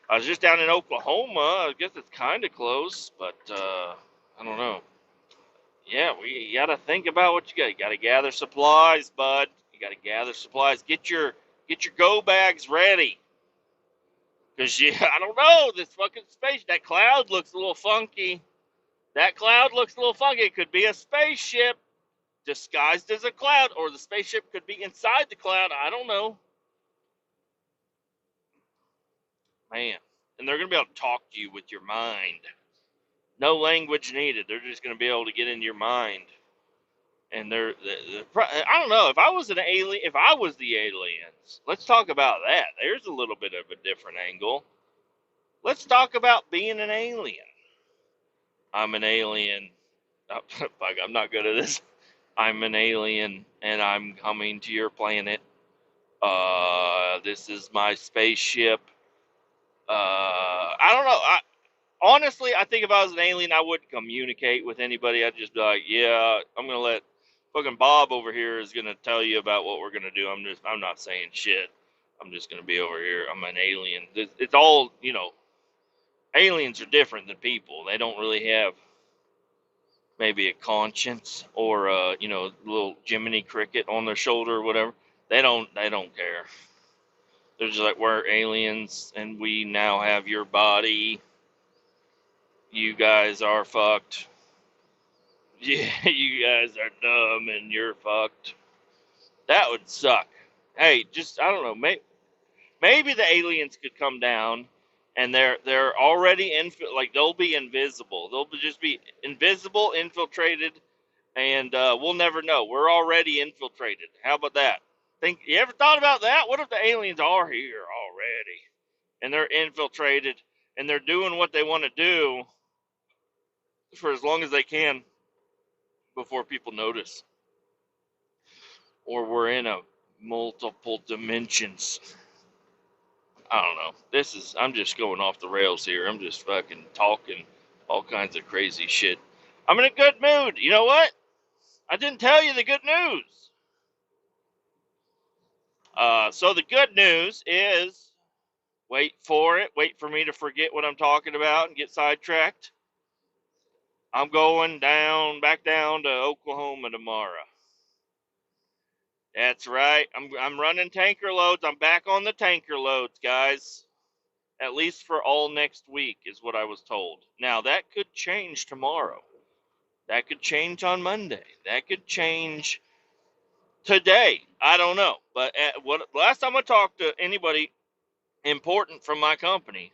I was just down in Oklahoma. I guess it's kind of close, but I don't know. Yeah, you got to think about what you got. You got to gather supplies, bud. You got to gather supplies. Get your go bags ready. Cause I don't know, this fucking space. That cloud looks a little funky. It could be a spaceship disguised as a cloud, or the spaceship could be inside the cloud. I don't know, man. And they're gonna be able to talk to you with your mind. No language needed. They're just gonna be able to get into your mind. And I don't know, if I was an alien, if I was the aliens, let's talk about that. There's a little bit of a different angle. Let's talk about being an alien. I'm an alien. Oh, fuck, I'm not good at this. I'm an alien and I'm coming to your planet. This is my spaceship. I don't know. Honestly, I think if I was an alien, I wouldn't communicate with anybody. I'd just be like, yeah, I'm gonna let fucking Bob over here is gonna tell you about what we're gonna do. I'm not saying shit. I'm just gonna be over here. I'm an alien. It's all, aliens are different than people. They don't really have maybe a conscience or little Jiminy Cricket on their shoulder or whatever. They don't care. They're just like, we're aliens and we now have your body. You guys are fucked. Yeah, you guys are dumb and you're fucked. That would suck. Hey, just I don't know. Maybe the aliens could come down, and they're already like they'll be invisible. They'll just be invisible, infiltrated, and we'll never know. We're already infiltrated. How about that? You ever thought about that? What if the aliens are here already, and they're infiltrated, and they're doing what they want to do for as long as they can before people notice, or we're in a multiple dimensions. I don't know. I'm just going off the rails here. I'm just fucking talking all kinds of crazy shit. I'm in a good mood. You know what? I didn't tell you the good news. So the good news is, wait for it. Wait for me to forget what I'm talking about and get sidetracked. I'm going back down to Oklahoma tomorrow. That's right. I'm running tanker loads. I'm back on the tanker loads, guys. At least for all next week is what I was told. Now that could change tomorrow. That could change on Monday. That could change today. I don't know. But last time I talked to anybody important from my company,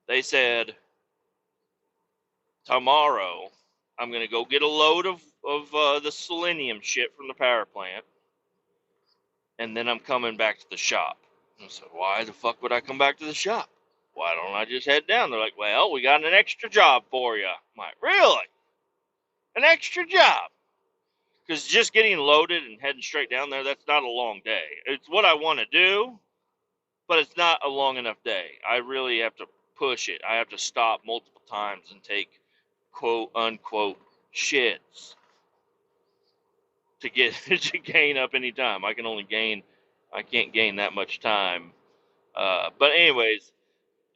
they said tomorrow I'm going to go get a load of the selenium shit from the power plant, and then I'm coming back to the shop. I said, why the fuck would I come back to the shop? Why don't I just head down? They're like, well, we got an extra job for you. I'm like, really? An extra job? Because just getting loaded and heading straight down there, that's not a long day. It's what I want to do, but it's not a long enough day. I really have to push it. I have to stop multiple times and take quote unquote shits to get to gain up any time. I can't gain that much time. But anyways,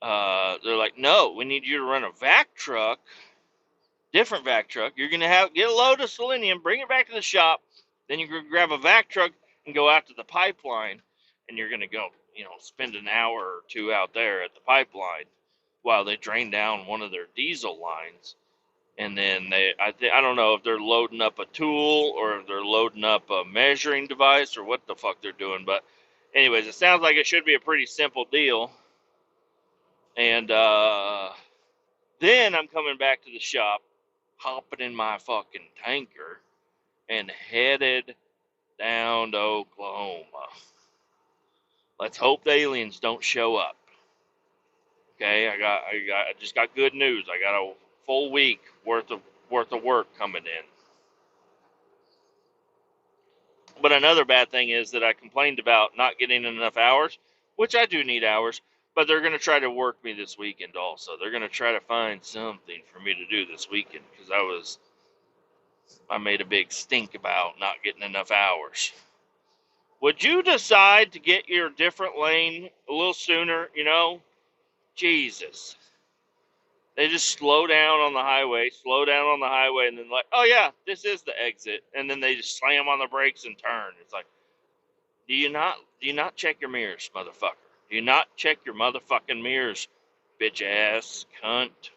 they're like, no, we need you to run a vac truck, different vac truck. You're gonna get a load of selenium, bring it back to the shop. Then you grab a vac truck and go out to the pipeline, and you're gonna go, spend an hour or two out there at the pipeline while they drain down one of their diesel lines. And then I don't know if they're loading up a tool or if they're loading up a measuring device or what the fuck they're doing. But anyways, it sounds like it should be a pretty simple deal. And then I'm coming back to the shop, hopping in my fucking tanker, and headed down to Oklahoma. Let's hope the aliens don't show up. Okay, I just got good news. I got a full week worth of work coming in. But another bad thing is that I complained about not getting enough hours, which I do need hours, but they're going to try to work me this weekend also. They're going to try to find something for me to do this weekend because I made a big stink about not getting enough hours. Would you decide to get your different lane a little sooner, Jesus. They just slow down on the highway, and then like, oh yeah, this is the exit, and then they just slam on the brakes and turn. It's like, do you not check your mirrors, motherfucker? Do you not check your motherfucking mirrors, bitch ass cunt?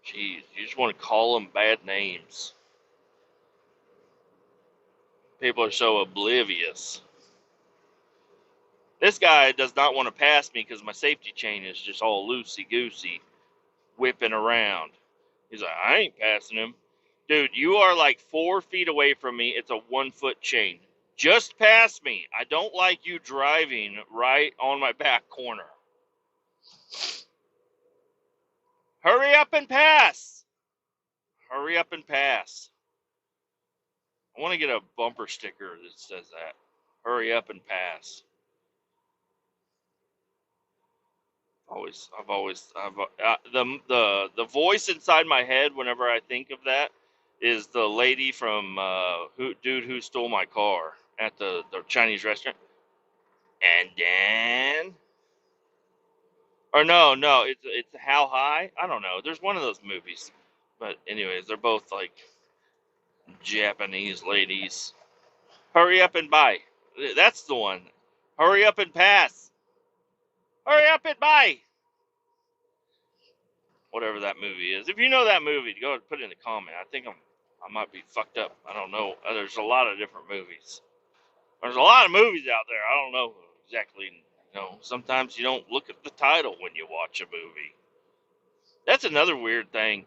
Jeez, you just want to call them bad names. People are so oblivious. This guy does not want to pass me because my safety chain is just all loosey-goosey, whipping around. He's like, I ain't passing him. Dude, you are like 4 feet away from me. It's a 1-foot chain. Just pass me. I don't like you driving right on my back corner. Hurry up and pass. Hurry up and pass. I want to get a bumper sticker that says that. Hurry up and pass. The voice inside my head whenever I think of that is the lady from who stole my car at the Chinese restaurant. And then, or no, it's How High? I don't know. There's one of those movies, but anyways, they're both like Japanese ladies. Hurry up and buy. That's the one. Hurry up and pass. Hurry up and buy. Whatever that movie is. If you know that movie, go ahead and put it in the comment. I might be fucked up. I don't know. There's a lot of different movies. There's a lot of movies out there. I don't know exactly. Sometimes you don't look at the title when you watch a movie. That's another weird thing.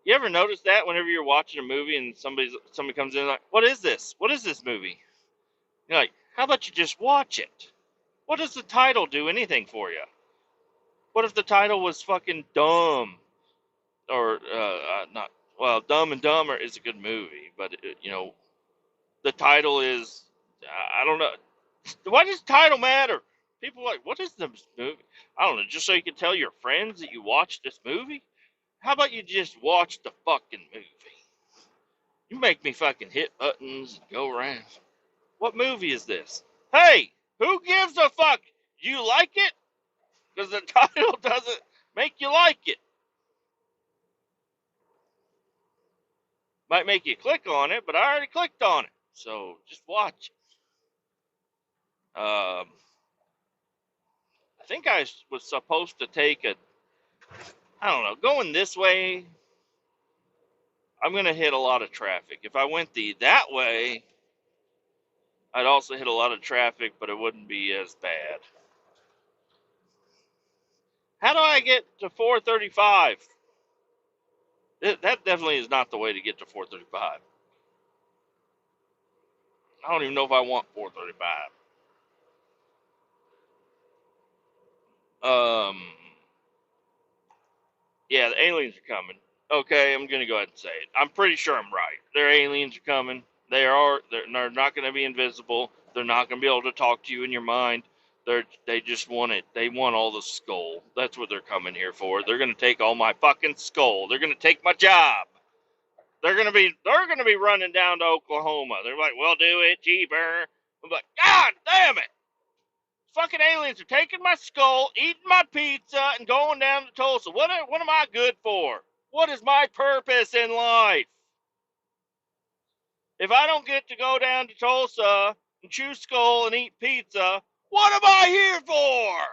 You ever notice that whenever you're watching a movie and somebody comes in like, "What is this? What is this movie?" You're like, "How about you just watch it? What does the title do anything for you? What if the title was fucking dumb or not? Well, Dumb and Dumber is a good movie, but the title is I don't know. Why does the title matter? People are like, what is this movie? I don't know. Just so you can tell your friends that you watched this movie. How about you just watch the fucking movie? You make me fucking hit buttons and go around. What movie is this? Hey, who gives a fuck? You like it? Because the title doesn't make you like it. Might make you click on it, but I already clicked on it. So just watch it. I think I was supposed to take I don't know, going this way, I'm going to hit a lot of traffic. If I went that way, I'd also hit a lot of traffic, but it wouldn't be as bad. How do I get to 435? That definitely is not the way to get to 435. I don't even know if I want 435. Yeah, the aliens are coming. Okay, I'm gonna go ahead and say it. I'm pretty sure I'm right. Their aliens are coming. They're not gonna be invisible. They're not gonna be able to talk to you in your mind. They just want it. They want all the skull. That's what they're coming here for. They're gonna take all my fucking skull. They're gonna take my job. They're gonna be running down to Oklahoma. They're like, we'll do it cheaper. I'm like, God damn it! Fucking aliens are taking my skull, eating my pizza, and going down to Tulsa. What am I good for? What is my purpose in life? If I don't get to go down to Tulsa and chew skull and eat pizza, what am I here for?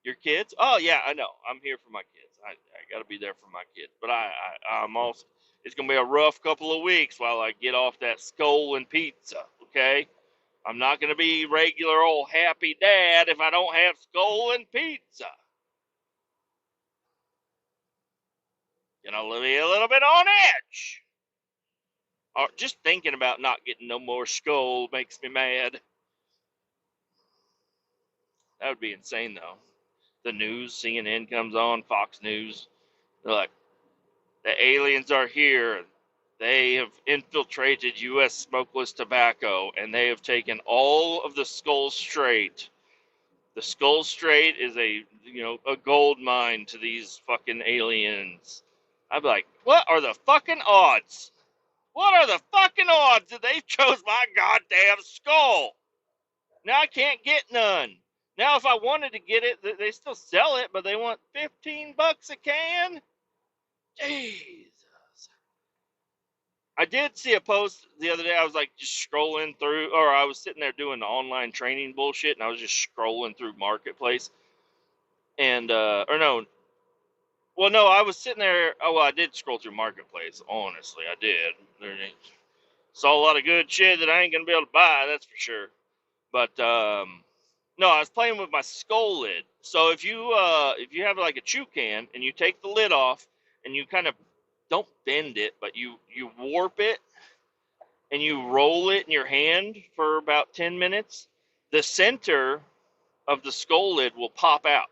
Your kids? Oh yeah, I know. I'm here for my kids. I got to be there for my kids. But I'm also. It's gonna be a rough couple of weeks while I get off that skull and pizza. Okay, I'm not gonna be regular old happy dad if I don't have skull and pizza. Gonna be a little bit on edge. Or just thinking about not getting no more skull makes me mad. That would be insane though. The news, CNN comes on, Fox News. They're like, the aliens are here. They have infiltrated U.S. smokeless tobacco, and they have taken all of the Skull Strait. The Skull Strait is a gold mine to these fucking aliens. I'd be like, what are the fucking odds? What are the fucking odds that they chose my goddamn skull? Now I can't get none. Now if I wanted to get it, they still sell it, but they want $15 a can? Jeez. I did see a post the other day. I was like just scrolling through, or I was sitting there doing the online training bullshit, and I was just scrolling through Marketplace. And, or no, well, no, I was sitting there. Oh, well, I did scroll through Marketplace. Honestly, I did. Saw a lot of good shit that I ain't gonna be able to buy, that's for sure. But, no, I was playing with my skull lid. So if you have like a chew can and you take the lid off and you kind of don't bend it, but you warp it and you roll it in your hand for about 10 minutes, the center of the skull lid will pop out.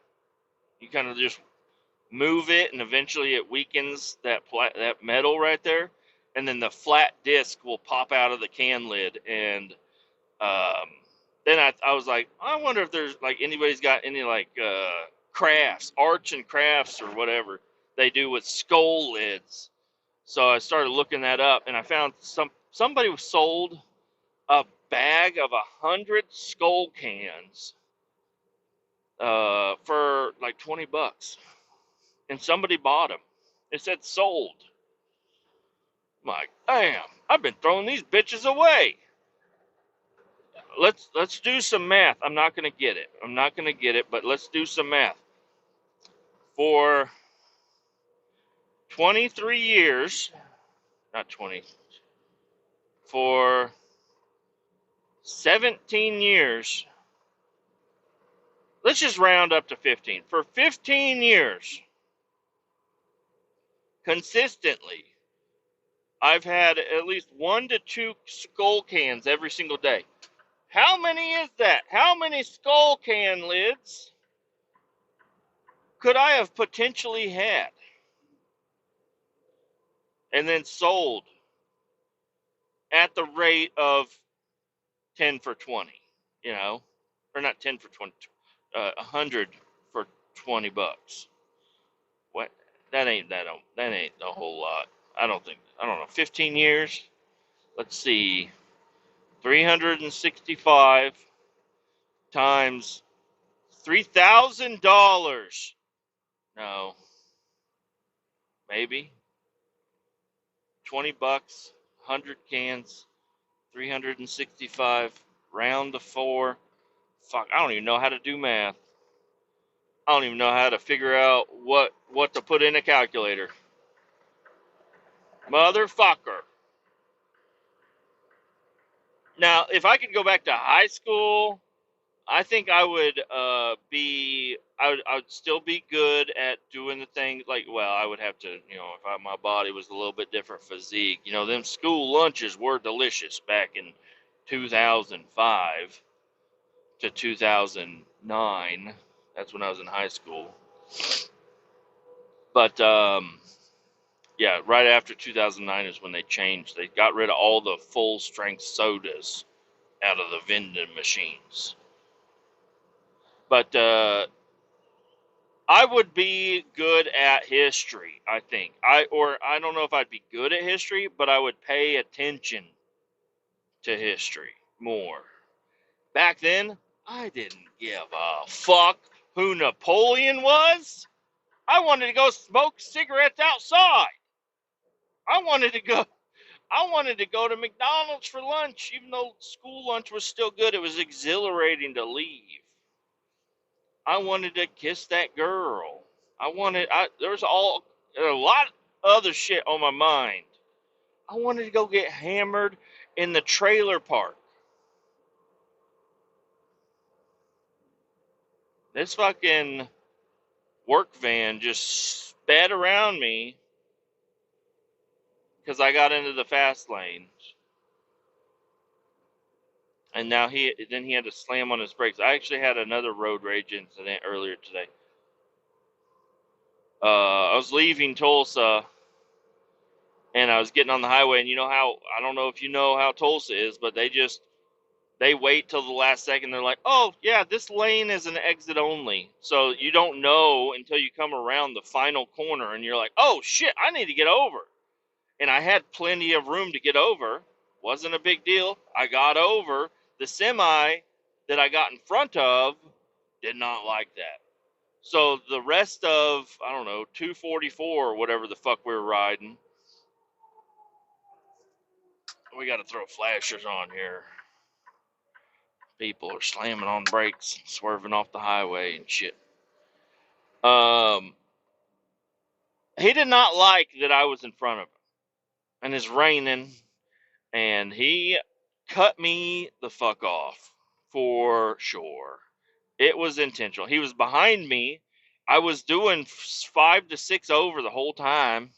You kind of just move it, and eventually it weakens that metal right there, and then the flat disc will pop out of the can lid. And then I was like, I wonder if there's like anybody's got any like crafts, arts and crafts or whatever they do with skull lids. So I started looking that up, and I found somebody sold a bag of 100 skull cans for like $20, and somebody bought them. It said sold. I'm like, damn, I've been throwing these bitches away. Let's do some math. I'm not gonna get it. But let's do some math. For 23 years, not 20, for 17 years. Let's just round up to 15. For 15 years, consistently, I've had at least 1 to 2 skull cans every single day. How many is that? How many skull can lids could I have potentially had and then sold at the rate of 10 for 20, or not 10 for 20, 100 for $20? What? That ain't a whole lot. I don't know, 15 years? Let's see. 365 times $3,000. No, maybe $20, 100 cans, 365, round to 4. Fuck, I don't even know how to do math. I don't even know how to figure out what to put in a calculator. Motherfucker. Now, if I could go back to high school, I think I would I would still be good at doing the things like, well, I would have to, if my body was a little bit different physique. Them school lunches were delicious back in 2005 to 2009. That's when I was in high school. But yeah, right after 2009 is when they changed. They got rid of all the full strength sodas out of the vending machines. But I would be good at history, I think. I don't know if I'd be good at history, but I would pay attention to history more. Back then, I didn't give a fuck who Napoleon was. I wanted to go smoke cigarettes outside. I wanted to go to McDonald's for lunch, even though school lunch was still good. It was exhilarating to leave. I wanted to kiss that girl. There's a lot of other shit on my mind. I wanted to go get hammered in the trailer park. This fucking work van just sped around me because I got into the fast lane. And now he had to slam on his brakes. I actually had another road rage incident earlier today. I was leaving Tulsa and I was getting on the highway, and you know how, I don't know if you know how Tulsa is, but they wait till the last second. They're like, oh yeah, this lane is an exit only. So you don't know until you come around the final corner and you're like, oh shit, I need to get over. And I had plenty of room to get over. Wasn't a big deal. I got over. The semi that I got in front of did not like that. So the rest of, I don't know, 244 or whatever the fuck we were riding, we got to throw flashers on here. People are slamming on brakes, swerving off the highway and shit. He did not like that I was in front of him, and it's raining, and he cut me the fuck off for sure. It was intentional. He was behind me. I was doing 5 to 6 over the whole time.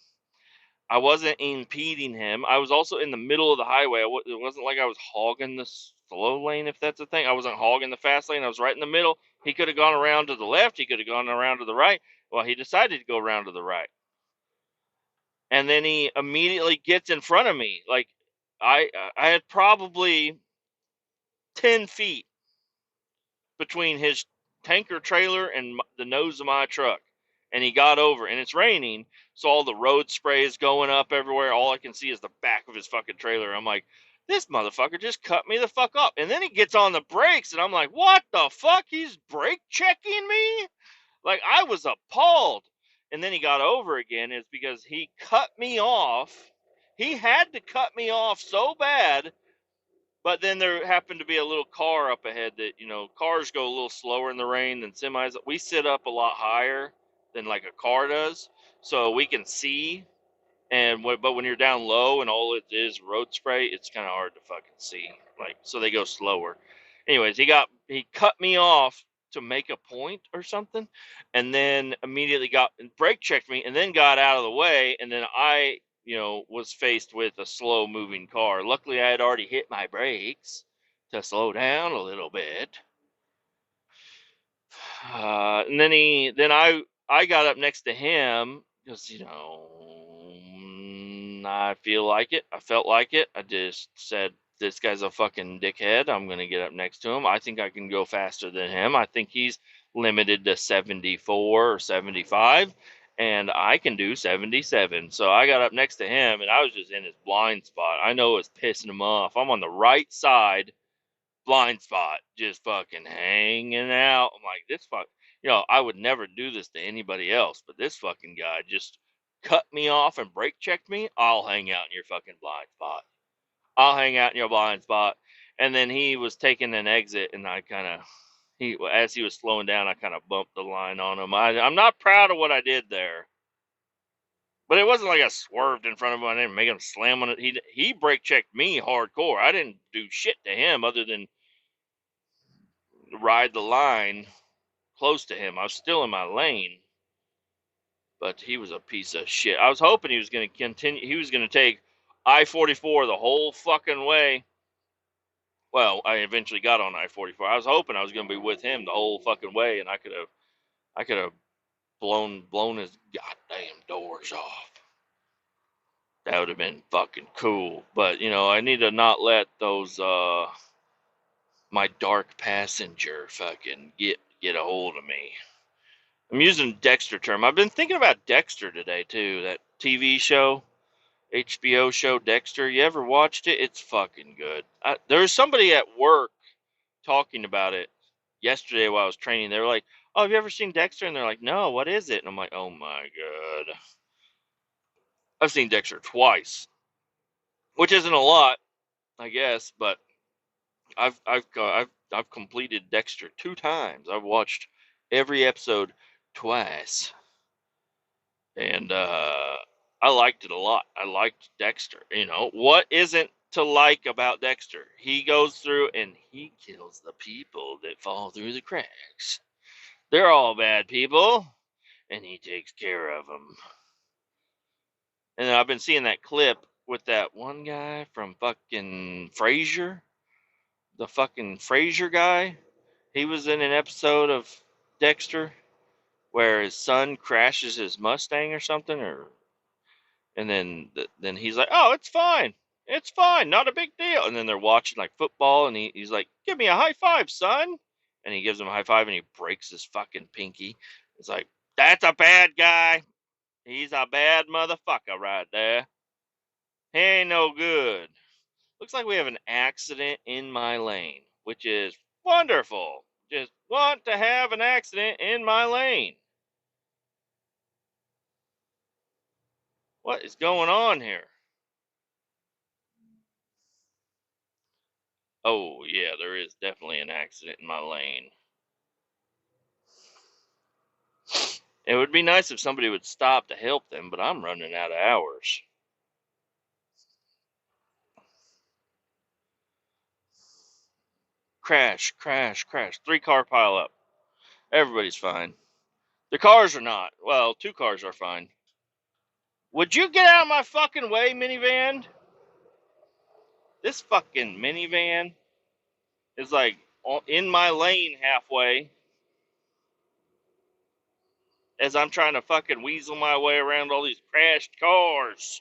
I wasn't impeding him. I was also in the middle of the highway. It wasn't like I was hogging the slow lane, if that's a thing. I wasn't hogging the fast lane. I was right in the middle. He could have gone around to the left. He could have gone around to the right. Well, he decided to go around to the right. And then he immediately gets in front of me. Like, I had probably 10 feet between his tanker trailer and the nose of my truck. And he got over, and it's raining, so all the road spray is going up everywhere. All I can see is the back of his fucking trailer. I'm like, this motherfucker just cut me the fuck up. And then he gets on the brakes, and I'm like, what the fuck? He's brake checking me? Like, I was appalled. And then he got over again, is because he cut me off. He had to cut me off so bad, but then there happened to be a little car up ahead that, cars go a little slower in the rain than semis. We sit up a lot higher than like a car does, so we can see. But when you're down low and all it is road spray, it's kind of hard to fucking see. Like, so they go slower. Anyways, he cut me off to make a point or something, and then immediately got brake checked me, and then got out of the way, and then I was faced with a slow moving car. Luckily, I had already hit my brakes to slow down a little bit. And then I got up next to him because I feel like it. I felt like it. I just said, this guy's a fucking dickhead. I'm gonna get up next to him. I think I can go faster than him. I think he's limited to 74 or 75, and I can do 77. So I got up next to him, and I was just in his blind spot. I know it's pissing him off. I'm on the right side, blind spot, just fucking hanging out. I'm like, this fuck, I would never do this to anybody else, but this fucking guy just cut me off and brake checked me. I'll hang out in your fucking blind spot. I'll hang out in your blind spot. And then he was taking an exit, and I kind of, as he was slowing down, I kind of bumped the line on him. I'm not proud of what I did there. But it wasn't like I swerved in front of him. I didn't make him slam on it. He brake checked me hardcore. I didn't do shit to him other than ride the line close to him. I was still in my lane, but he was a piece of shit. I was hoping he was going to continue. He was going to take I-44 the whole fucking way. Well, I eventually got on I-44. I was hoping I was going to be with him the whole fucking way, and I could have blown his goddamn doors off. That would have been fucking cool. But I need to not let those my dark passenger fucking get a hold of me. I'm using Dexter term. I've been thinking about Dexter today too. That TV show, HBO show Dexter. You ever watched it? It's fucking good. There was somebody at work talking about it yesterday while I was training. They were like, "Oh, have you ever seen Dexter?" And they're like, "No, what is it?" And I'm like, "Oh my god." I've seen Dexter twice, which isn't a lot, I guess, but I've completed Dexter 2 times. I've watched every episode twice. And I liked it a lot. I liked Dexter. You know, what isn't to like about Dexter? He goes through and he kills the people that fall through the cracks. They're all bad people, and he takes care of them. And I've been seeing that clip with that one guy from fucking Frasier. The fucking Frasier guy. He was in an episode of Dexter where his son crashes his Mustang or something, and then he's like, "Oh, it's fine, not a big deal." And then they're watching like football, and he's like, "Give me a high five, son," and he gives him a high five, and he breaks his fucking pinky. It's like, that's a bad guy. He's a bad motherfucker right there. He ain't no good. Looks like we have an accident in my lane, which is wonderful. Just want to have an accident in my lane. What is going on here? Oh, yeah, there is definitely an accident in my lane. It would be nice if somebody would stop to help them, but I'm running out of hours. Crash, crash, crash. 3-car pile up. Everybody's fine. The cars are not. Well, 2 cars are fine. Would you get out of my fucking way, minivan? This fucking minivan is like in my lane halfway as I'm trying to fucking weasel my way around all these crashed cars.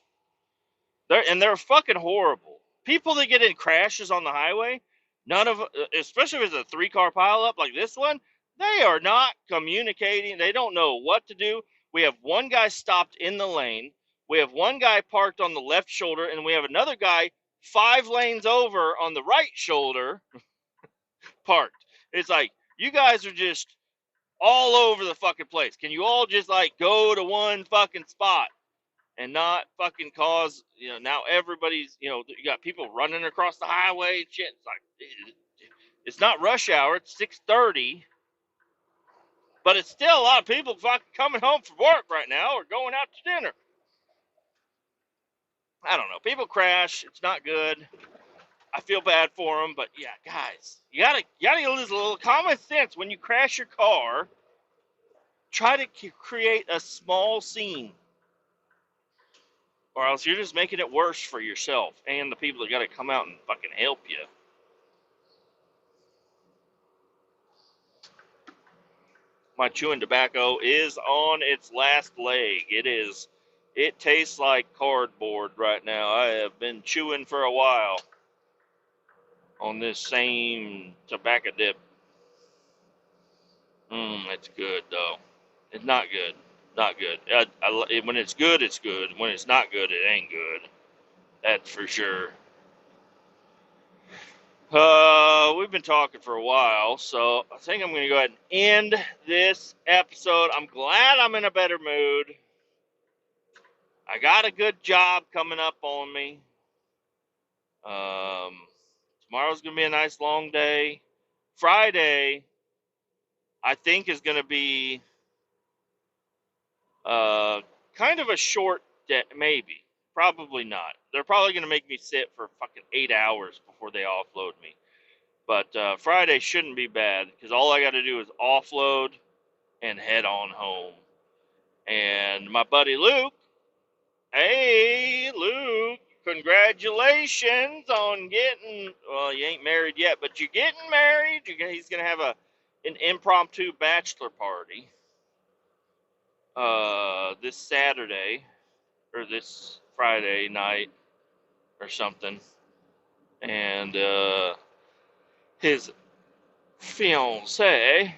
They're fucking horrible. People that get in crashes on the highway, none of, especially if it's a 3-car pileup like this one, they are not communicating. They don't know what to do. We have one guy stopped in the lane. We have one guy parked on the left shoulder, and we have another guy 5 lanes over on the right shoulder parked. It's like, you guys are just all over the fucking place. Can you all just like go to one fucking spot and not fucking cause, now everybody's, you got people running across the highway and shit. It's like, it's not rush hour. It's 6:30, but it's still a lot of people fucking coming home from work right now or going out to dinner. I don't know. People crash. It's not good. I feel bad for them, but yeah, guys, you gotta use a little common sense when you crash your car. Try to create a small scene, or else you're just making it worse for yourself and the people that got to come out and fucking help you. My chewing tobacco is on its last leg. It tastes like cardboard right now. I have been chewing for a while on this same tobacco dip. It's good though. It's not good. Not good. When it's good, it's good. When it's not good, it ain't good. That's for sure. We've been talking for a while, so I think I'm going to go ahead and end this episode. I'm glad I'm in a better mood. I got a good job coming up on me. Um, Tomorrow's going to be a nice long day. Friday, I think, is going to be uh, kind of a short day, maybe. Probably not. They're probably going to make me sit for fucking 8 hours before they offload me. But Friday shouldn't be bad because all I got to do is offload and head on home. And my buddy Luke, hey Luke, congratulations on getting, well, you ain't married yet, but you're getting married. He's going to have an impromptu bachelor party this Saturday or this Friday night or something. And his fiance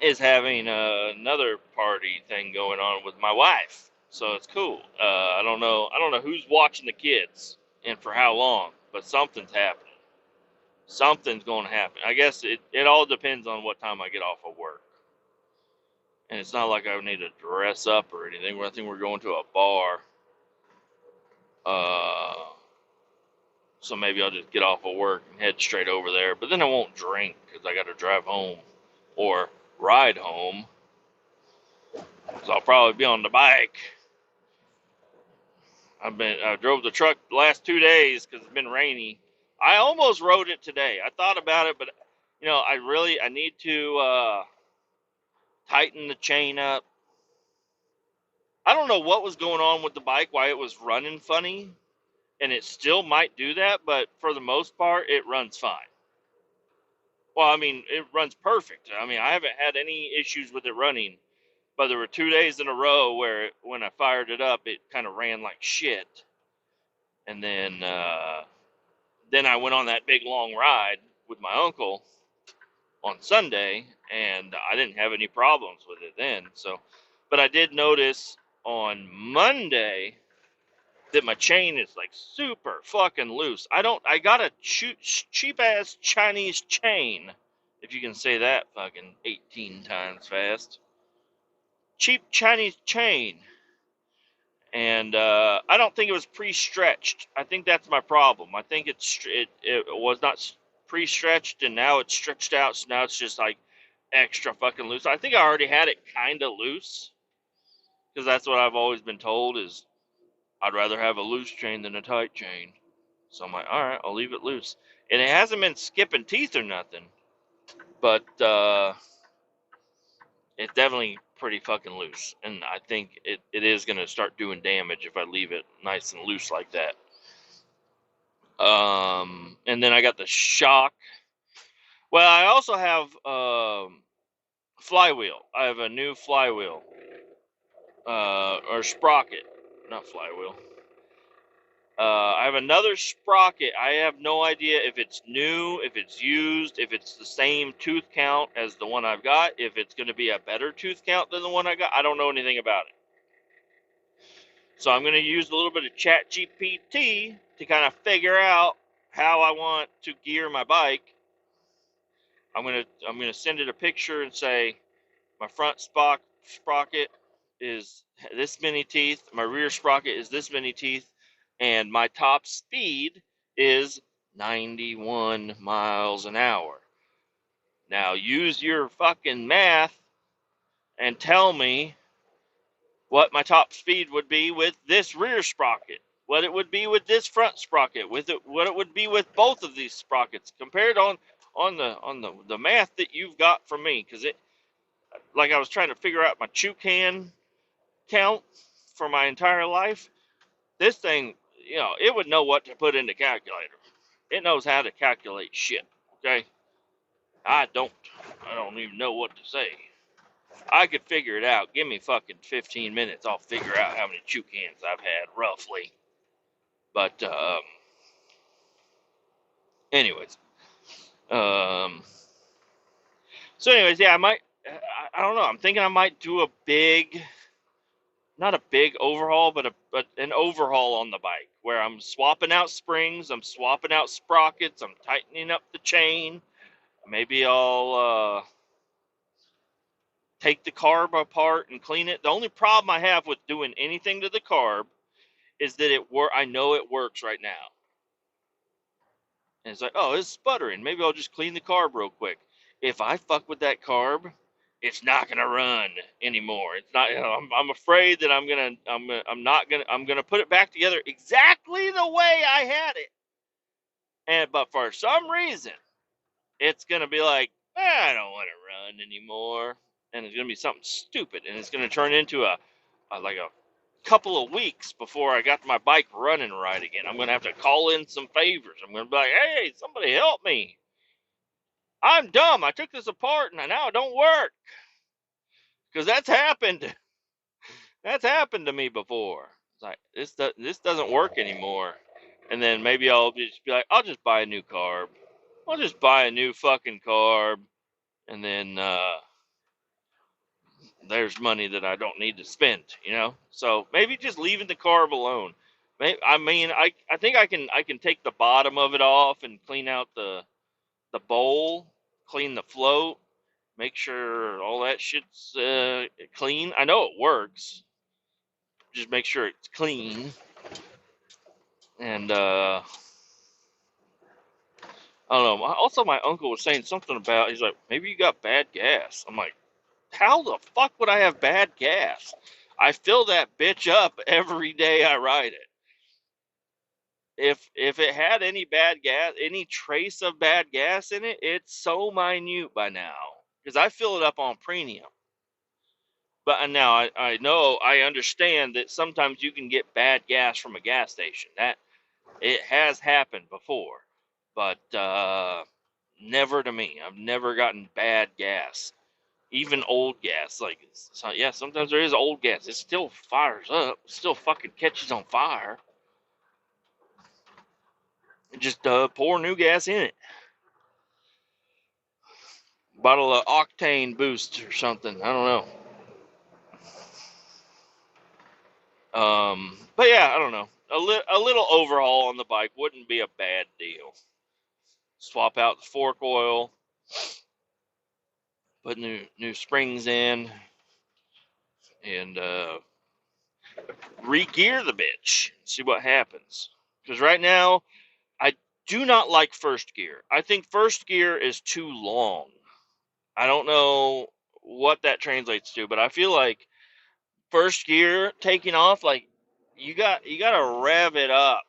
is having another party thing going on with my wife, so it's cool. I don't know who's watching the kids and for how long, but something's happening. Something's going to happen. I guess it all depends on what time I get off of work. And it's not like I need to dress up or anything. I think we're going to a bar. So maybe I'll just get off of work and head straight over there. But then I won't drink because I got to drive home. Or ride home, because I'll probably be on the bike. I drove the truck the last 2 days because it's been rainy. I almost rode it today. I thought about it, but I need to tighten the chain up. I don't know what was going on with the bike, why it was running funny, and it still might do that, but for the most part, it runs fine. Well, I mean, it runs perfect. I mean, I haven't had any issues with it running, but there were 2 days in a row where when I fired it up, it kind of ran like shit. And then I went on that big long ride with my uncle on Sunday, and I didn't have any problems with it then. So, but I did notice on Monday that my chain is like super fucking loose. I got a cheap ass Chinese chain, if you can say that fucking 18 times fast. Cheap Chinese chain. And I don't think it was pre-stretched. I think that's my problem. I think it was not pre-stretched, and now it's stretched out, so now it's just like extra fucking loose. I think I already had it kind of loose, because that's what I've always been told is I'd rather have a loose chain than a tight chain. So I'm like, all right, I'll leave it loose. And it hasn't been skipping teeth or nothing, but it's definitely pretty fucking loose. And I think it is going to start doing damage if I leave it nice and loose like that. And then I got the shock. Well, I also have flywheel. I have a new flywheel, or sprocket, not flywheel. I have another sprocket. I have no idea if it's new, if it's used, if it's the same tooth count as the one I've got, if it's going to be a better tooth count than the one I got. I don't know anything about it. So I'm going to use a little bit of Chat GPT to kind of figure out how I want to gear my bike. I'm gonna send it a picture and say my front sprocket is this many teeth, my rear sprocket is this many teeth, and my top speed is 91 miles an hour. Now use your fucking math and tell me what my top speed would be with this rear sprocket, what it would be with this front sprocket, what it would be with both of these sprockets compared on the math that you've got from me, because it, like, I was trying to figure out my chew can count for my entire life. This thing, it would know what to put in the calculator. It knows how to calculate shit. Okay, I don't even know what to say. I could figure it out. Give me fucking 15 minutes. I'll figure out how many chew cans I've had, roughly. But, anyways. So anyways, yeah, I don't know. I'm thinking I might do not a big overhaul, but an overhaul on the bike, where I'm swapping out springs, I'm swapping out sprockets, I'm tightening up the chain. Maybe I'll, take the carb apart and clean it. The only problem I have with doing anything to the carb is that I know it works right now. And it's like, oh, it's sputtering. Maybe I'll just clean the carb real quick. If I fuck with that carb, it's not gonna run anymore. It's not. I'm afraid that I'm gonna put it back together exactly the way I had it. But for some reason, it's gonna be like, I don't want to run anymore, and it's gonna be something stupid, and it's gonna turn into a couple of weeks before I got my bike running right again. I'm going to have to call in some favors. I'm going to be like, hey, somebody help me. I'm dumb. I took this apart and now it don't work. Because that's happened. That's happened to me before. It's like, this doesn't work anymore. And then maybe I'll just be like, I'll just buy a new carb. I'll just buy a new fucking carb. And then there's money that I don't need to spend. So maybe just leaving the carb alone. I think I can take the bottom of it off and clean out the bowl, clean the float, make sure all that shit's clean. I know it works. Just make sure it's clean. And I don't know. Also, my uncle was saying something about, he's like, maybe you got bad gas. I'm like, how the fuck would I have bad gas? I fill that bitch up every day I ride it. If it had any bad gas, any trace of bad gas in it, it's so minute by now because I fill it up on premium. But now I know, I understand that sometimes you can get bad gas from a gas station. That it has happened before, but never to me. I've never gotten bad gas, even old gas. Like, so, yeah, sometimes there is old gas. It still fires up, still fucking catches on fire. Just pour new gas in it. Bottle of octane boost or something. I don't know. But yeah, I don't know. A little overhaul on the bike wouldn't be a bad deal. Swap out the fork oil, put new springs in, and re-gear the bitch. See what happens. Because right now, I do not like first gear. I think first gear is too long. I don't know what that translates to, but I feel like first gear taking off, like you got to rev it up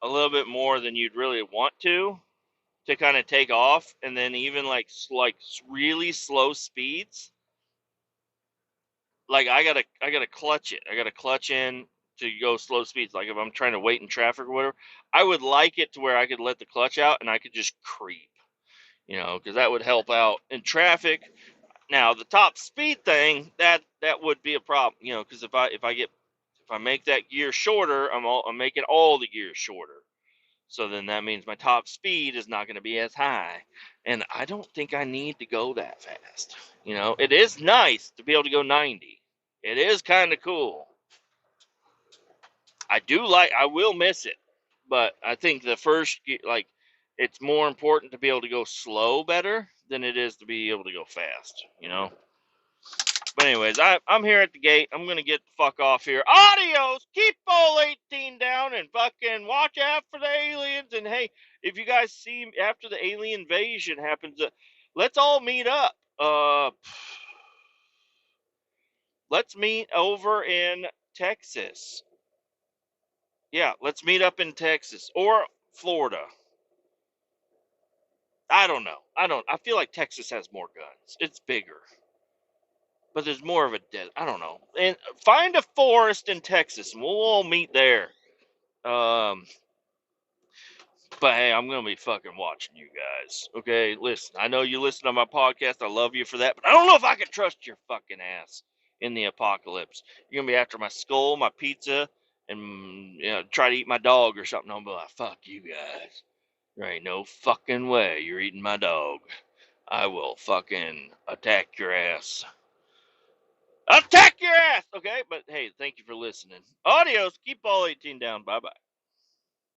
a little bit more than you'd really want to kind of take off, and then even like really slow speeds, like I gotta clutch it. I gotta clutch in to go slow speeds. Like if I'm trying to wait in traffic or whatever, I would like it to where I could let the clutch out and I could just creep, because that would help out in traffic. Now the top speed thing, that would be a problem, because if I make that gear shorter, I'm making all the gears shorter. So then that means my top speed is not going to be as high. And I don't think I need to go that fast. It is nice to be able to go 90. It is kind of cool. I will miss it. But I think the first, like, it's more important to be able to go slow better than it is to be able to go fast. But anyways, I'm here at the gate. I'm going to get the fuck off here. Adios! Keep all 18 down and fucking watch out for the aliens. And hey, if you guys see after the alien invasion happens, let's all meet up. Let's meet over in Texas. Yeah, let's meet up in Texas or Florida. I don't know. I feel like Texas has more guns. It's bigger. But there's more of a dead. I don't know. And find a forest in Texas, and we'll all meet there. Um, but hey, I'm gonna be fucking watching you guys. Okay, listen. I know you listen to my podcast. I love you for that, but I don't know if I can trust your fucking ass in the apocalypse. You're gonna be after my skull, my pizza, and try to eat my dog or something. I'm gonna be like, fuck you guys. There ain't no fucking way you're eating my dog. I will fucking attack your ass. Attack your ass! Okay, but hey, thank you for listening. Adios. Keep all 18 down. Bye-bye.